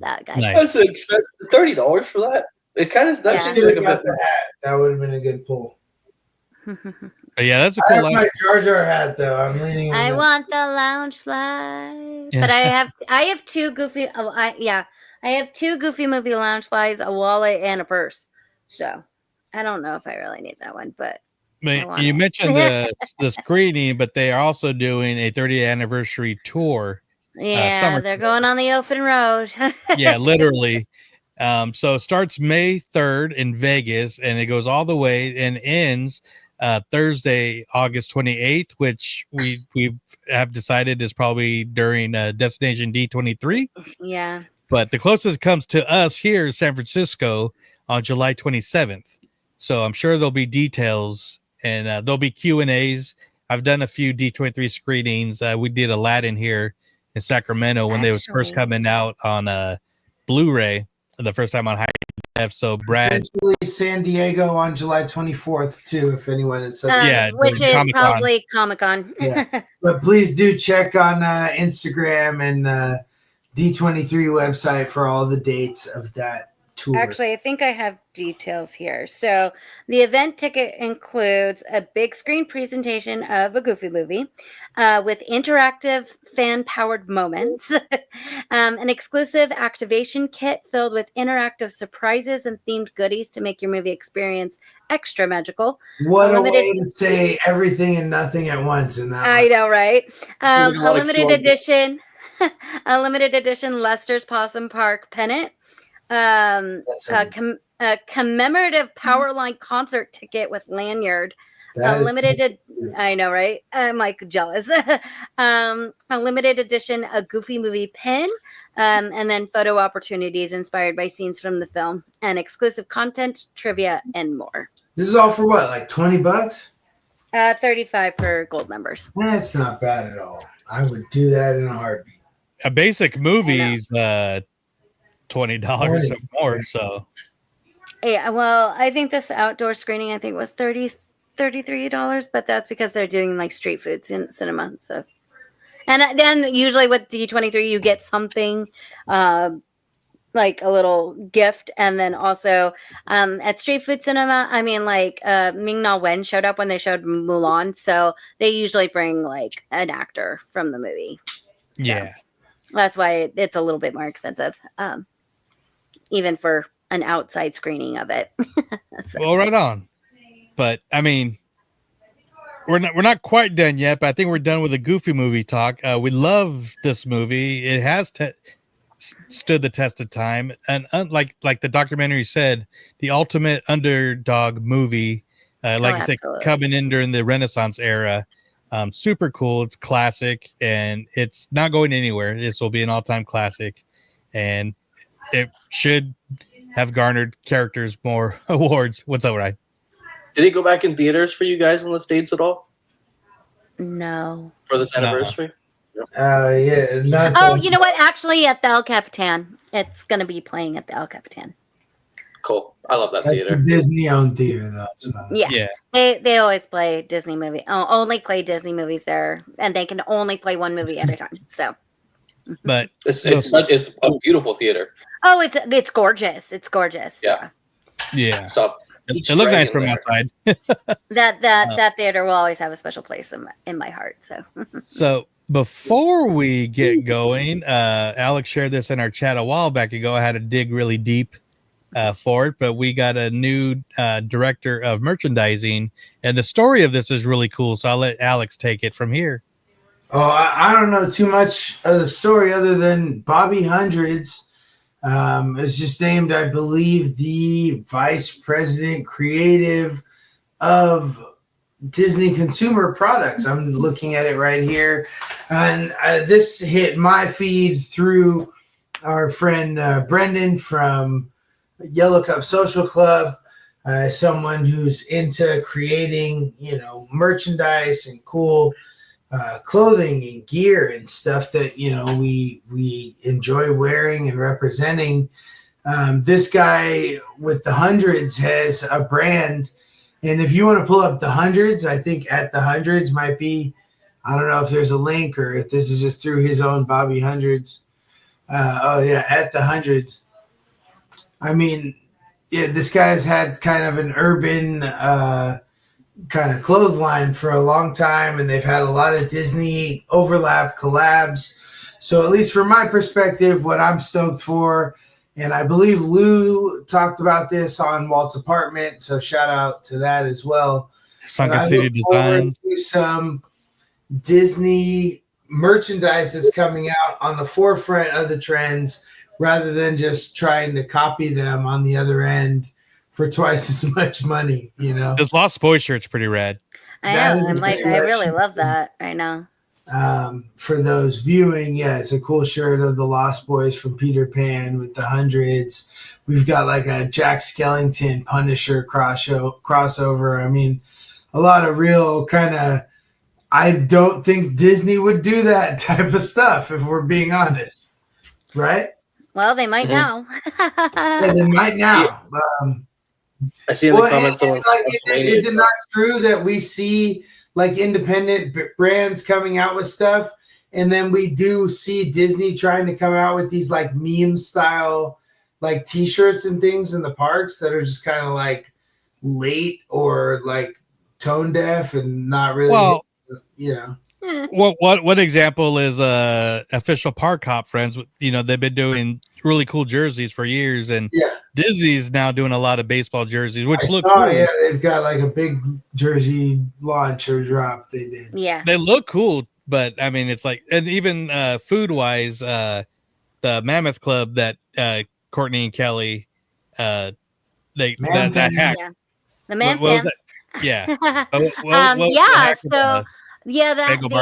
That guy. Nice. That's expensive. $30 for that. It kind of that seems like a bit. The hat. That would have been a good pull. But yeah, that's a I cool have line. my Jar Jar hat though. I'm leaning on I that. want the lounge fly. Yeah. But I have two Goofy. I have two Goofy Movie lounge flies, a wallet, and a purse. So I don't know if I really need that one, but You mentioned the screening, but they are also doing a 30th anniversary tour. yeah, they're going on the open road. Yeah, literally. So it starts May 3rd in Vegas, and it goes all the way and ends Thursday, August 28th, which we have decided is probably during Destination D23. Yeah. But the closest it comes to us here is San Francisco on July 27th. So I'm sure there'll be details and there'll be Q&As. I've done a few D23 screenings. We did Aladdin here in Sacramento when they was first coming out on Blu-ray the first time on high def. So Brad, Potentially San Diego on July 24th too, if anyone is which is Comic-Con. probably Comic-Con. Yeah. But please do check on Instagram and D23 website for all the dates of that tour. Actually, I think I have details here. So the event ticket includes a big screen presentation of a Goofy movie with interactive fan-powered moments, an exclusive activation kit filled with interactive surprises and themed goodies to make your movie experience extra magical. What a way to say everything and nothing at once in that. I know, right? A There's a lot of limited clothes. edition, a limited edition Lester's Possum Park pennant. A commemorative Powerline concert ticket with lanyard. That A is limited, I know, right? I'm like jealous. A limited edition, a Goofy movie pin, and then photo opportunities inspired by scenes from the film, and exclusive content, trivia, and more. This is all for what, like $20? $35 for gold members. That's not bad at all. I would do that in a heartbeat. a basic movie's $20 or more. So Yeah, well, I think this outdoor screening was $33, but that's because they're doing like street foods in cinema. So, and then usually with D23 you get something like a little gift, and then also at street food cinema, I mean, like Ming Na Wen showed up when they showed Mulan, so they usually bring like an actor from the movie. yeah. That's why it's a little bit more expensive, even for an outside screening of it. Well, right on. But I mean, we're not quite done yet, but I think we're done with the Goofy movie talk. We love this movie. It has stood the test of time, and like the documentary said, the ultimate underdog movie. Like you said, coming in during the Renaissance era. Super cool. It's classic, and it's not going anywhere. This will be an all-time classic, and it should have garnered characters more awards. What's up, Ryan? Did it go back in theaters for you guys in the States at all No. for this anniversary? Yeah. Oh, you know what? Actually, at the El Capitan, it's going to be playing at the El Capitan. Cool. I love that That's theater. a Disney-owned theater, though. So. Yeah. They always play Disney movie. Only play Disney movies there, and they can only play one movie at a time. So. But it's a beautiful theater. Oh, it's gorgeous. It's gorgeous. Yeah. Yeah. So it looked nice from outside. that theater will always have a special place in my heart. So. So before we get going, Alex shared this in our chat a while back ago. I had to dig really deep for it, but we got a new director of merchandising, and the story of this is really cool. So I'll let Alex take it from here. Oh, I don't know too much of the story other than Bobby Hundreds is just named, I believe, the vice president creative of Disney Consumer Products. I'm looking at it right here. And this hit my feed through our friend Brendan from Yellow Cup Social Club, someone who's into creating, merchandise and cool clothing and gear and stuff that we enjoy wearing and representing. This guy with the Hundreds has a brand, and if you want to pull up the Hundreds, I think at the Hundreds might be, I don't know if there's a link or if this is just through his own Bobby Hundreds. At the Hundreds. I mean, yeah, this guy's had kind of an urban kind of clothesline for a long time, and they've had a lot of Disney overlap collabs. So at least from my perspective, what I'm stoked for, and I believe Lou talked about this on Walt's Apartment, so shout out to that as well. Sunken City Design. Some Disney merchandise that's coming out on the forefront of the trends rather than just trying to copy them on the other end for twice as much money, This Lost Boys shirt's pretty rad. I really love that right now. For those viewing, it's a cool shirt of the Lost Boys from Peter Pan with the Hundreds. We've got like a Jack Skellington Punisher crossover. I mean, a lot of real kind of, I don't think Disney would do that type of stuff if we're being honest, right? Well, they might now. Yeah, they might now. I see in the comments. Is it not true that we see like independent brands coming out with stuff, and then we do see Disney trying to come out with these like meme style like T-shirts and things in the parks that are just kind of like late or like tone deaf and not really, What example is official park hop friends? They've been doing really cool jerseys for years, and Disney's now doing a lot of baseball jerseys, which look cool. Yeah, they've got like a big jersey launch or drop. They did. Yeah, they look cool, but I mean, it's like, and even food wise, the Mammoth Club that Courtney and Kelly, that hack. Yeah. The man. What was that? Yeah. They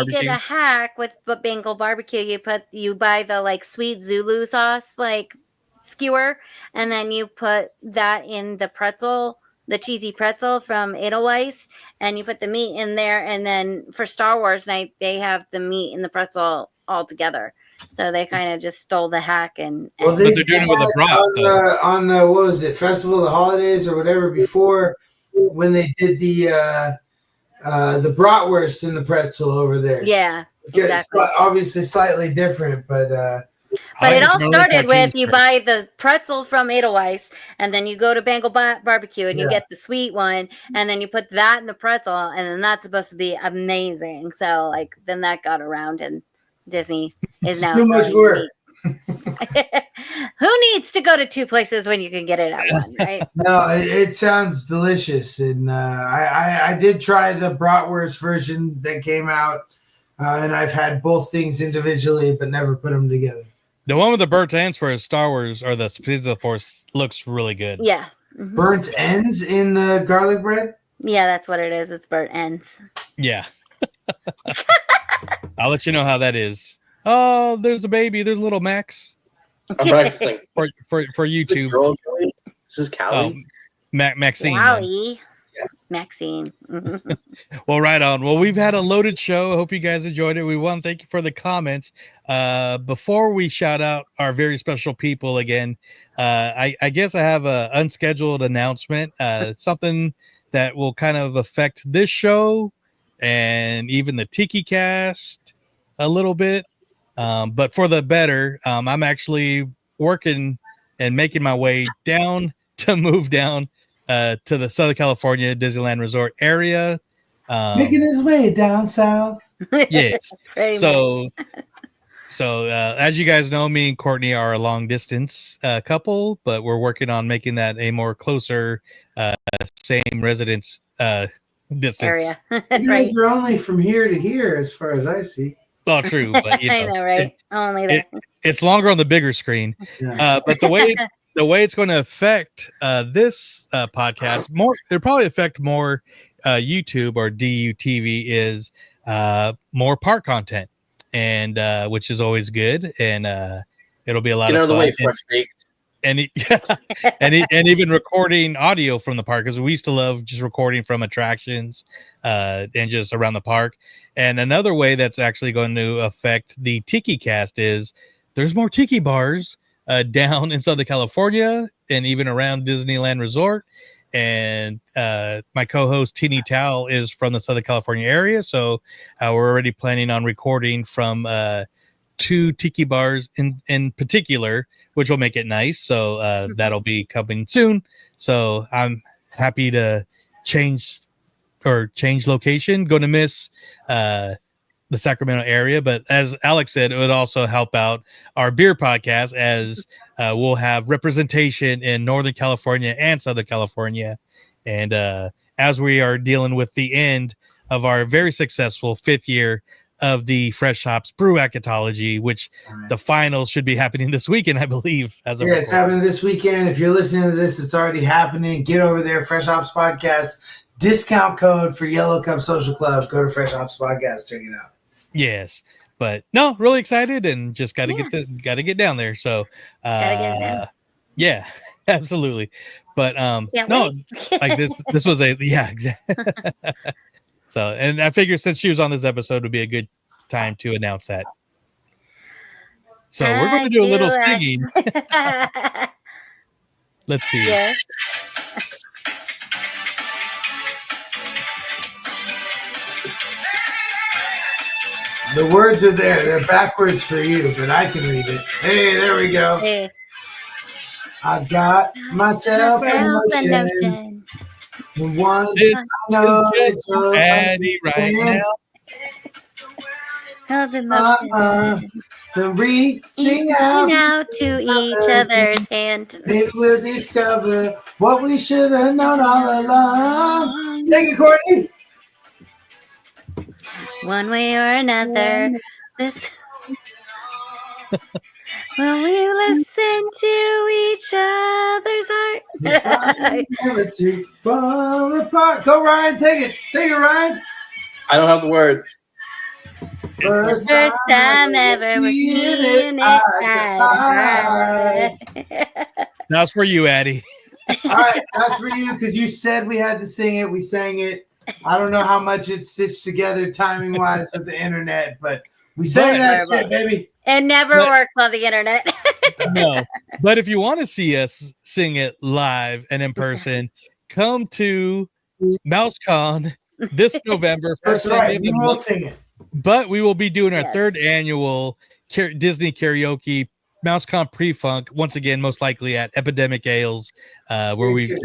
did a hack with Bengal barbecue. You buy the like sweet Zulu sauce like skewer, and then you put that in the pretzel, the cheesy pretzel from Edelweiss, and you put the meat in there. And then for Star Wars night, they have the meat and the pretzel all together. So they kind of just stole the hack but they're doing it with a brat on the what was it, Festival of the Holidays or whatever before when they did the bratwurst and the pretzel over there. Yeah, exactly. Obviously slightly different, but it all started with you buy the pretzel from Edelweiss, and then you go to Bengal Barbecue and you get the sweet one, and then you put that in the pretzel, and then that's supposed to be amazing. So then that got around, and Disney is now too much work. Who needs to go to two places when you can get it at one, right? No, it sounds delicious, and I did try the bratwurst version that came out, and I've had both things individually, but never put them together. The one with the burnt ends for Star Wars or the Pizza Force looks really good. Yeah. Burnt ends in the garlic bread? Yeah, that's what it is. It's burnt ends. Yeah. I'll let you know how that is. Oh, there's a baby. There's little Max. I'm practicing. For YouTube. This is Callie. Maxine. Callie. Maxine. Well, right on. Well, we've had a loaded show. I hope you guys enjoyed it. We want to thank you for the comments. Before we shout out our very special people again, I guess I have a unscheduled announcement. Something that will kind of affect this show and even the Tiki Cast a little bit. But for the better, I'm actually working and making my way down to move down to the Southern California Disneyland Resort area. Making his way down south. Yes. So as you guys know, me and Courtney are a long distance couple, but we're working on making that a more closer same residence distance Area. You guys are only from here to here, as far as I see. Oh, true. But, you know, I know, right? Only that. It's longer on the bigger screen. Yeah. But the way it's going to affect this podcast it'll probably affect more YouTube or DUTV is more park content, and which is always good, and it'll be a lot Get out of of the fun. way, fresh baked. And even recording audio from the park, because we used to love just recording from attractions and just around the park. And another way that's actually going to affect the Tiki Cast is there's more tiki bars down in Southern California and even around Disneyland Resort. And my co-host Tini Tao is from the Southern California area, so we're already planning on recording from 2 tiki bars in particular, which will make it nice. So that'll be coming soon. So I'm happy to change location. Going to miss the Sacramento area, but as Alex said, it would also help out our beer podcast, as we'll have representation in Northern California and Southern California. And as we are dealing with the end of our very successful 5th year of the Fresh Hops Brew Acatology, which the final should be happening this weekend, I believe. It's happening this weekend. If you're listening to this, it's already happening. Get over there, Fresh Hops Podcast. Discount code for Yellow Cup Social Club. Go to Fresh Hops Podcast. Check it out. Yes, but no, really excited, and just got to get down there. So, yeah, absolutely. But like this was exactly. So, and I figured since she was on this episode, it would be a good time to announce that. So we're going to do a little singing. Let's see. Yeah. The words are there. They're backwards for you, but I can read it. Hey, there we go. Hey. I got myself a notion. One This I know is just it's Patty right now. The reaching out to each other's hand. Maybe we'll discover what we should have known all along. Thank you, Courtney. One way or another, this when we listen to each other's heart. Never too far apart. Go, Ryan. Take it, Ryan. I don't have the words. First time ever we're seeing it. That's for you, Addie. All right, that's for you, because you said we had to sing it. We sang it. I don't know how much it's stitched together timing wise with the internet, but we sang that shit, baby. It never works on the internet. No, but if you want to see us sing it live and in person, come to MouseCon this November. That's right. We will sing it. But we will be doing our 3rd annual Disney karaoke MouseCon pre-funk, once again, most likely at Epidemic Ales, where we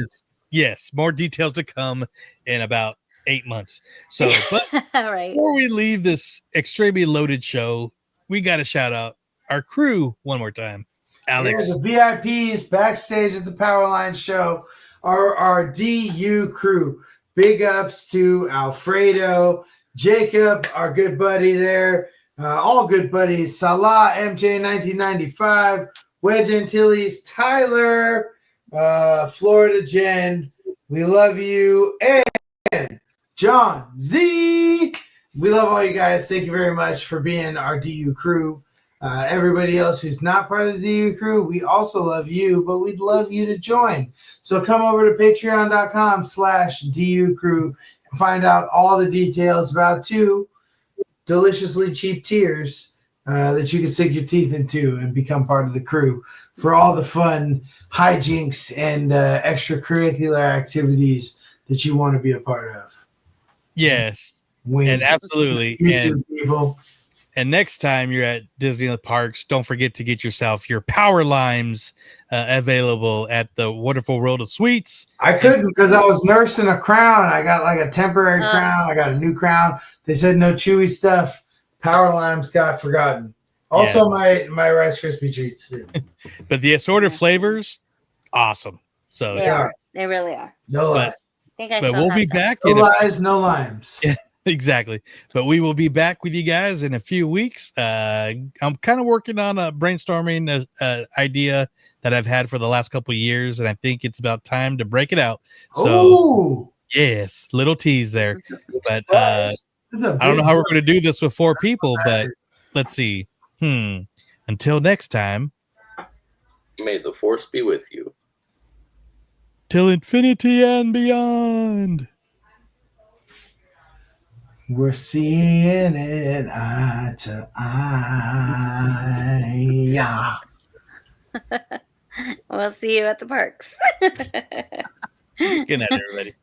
more details to come in about 8 months. So, but right. Before we leave this extremely loaded show, we got to shout out our crew one more time. Alex. Yeah, the VIPs backstage at the Powerline show are our DU crew. Big ups to Alfredo, Jacob, our good buddy there. All good buddies. Salah, MJ 1995, Wedge Antilles, Tyler, Florida Jen. We love you. And John Z. We love all you guys. Thank you very much for being our DU crew. Everybody else who's not part of the DU crew, we also love you, but we'd love you to join. So come over to patreon.com/DU crew and find out all the details about 2 deliciously cheap tiers that you can sink your teeth into and become part of the crew for all the fun hijinks and extracurricular activities that you want to be a part of. Yes. Wink. And absolutely. YouTube people. And next time you're at Disneyland parks, don't forget to get yourself your Power Limes available at the Wonderful World of Sweets. I couldn't because I was nursing a crown. I got like a temporary crown. I got a new crown. They said no chewy stuff. Power Limes got forgotten. Also, my Rice Krispie treats too. But the assorted flavors, awesome. So They are. They really are. No lies. I But we'll be back. No lies, no limes. Yeah, exactly. But we will be back with you guys in a few weeks. I'm kind of working on brainstorming an idea that I've had for the last couple of years, and I think it's about time to break it out. So, yes, little tease there. But I don't know how we're going to do this with 4 people, but let's see. Until next time. May the force be with you. Till infinity and beyond. We're seeing it eye to eye. Yeah. We'll see you at the parks. Good night, everybody.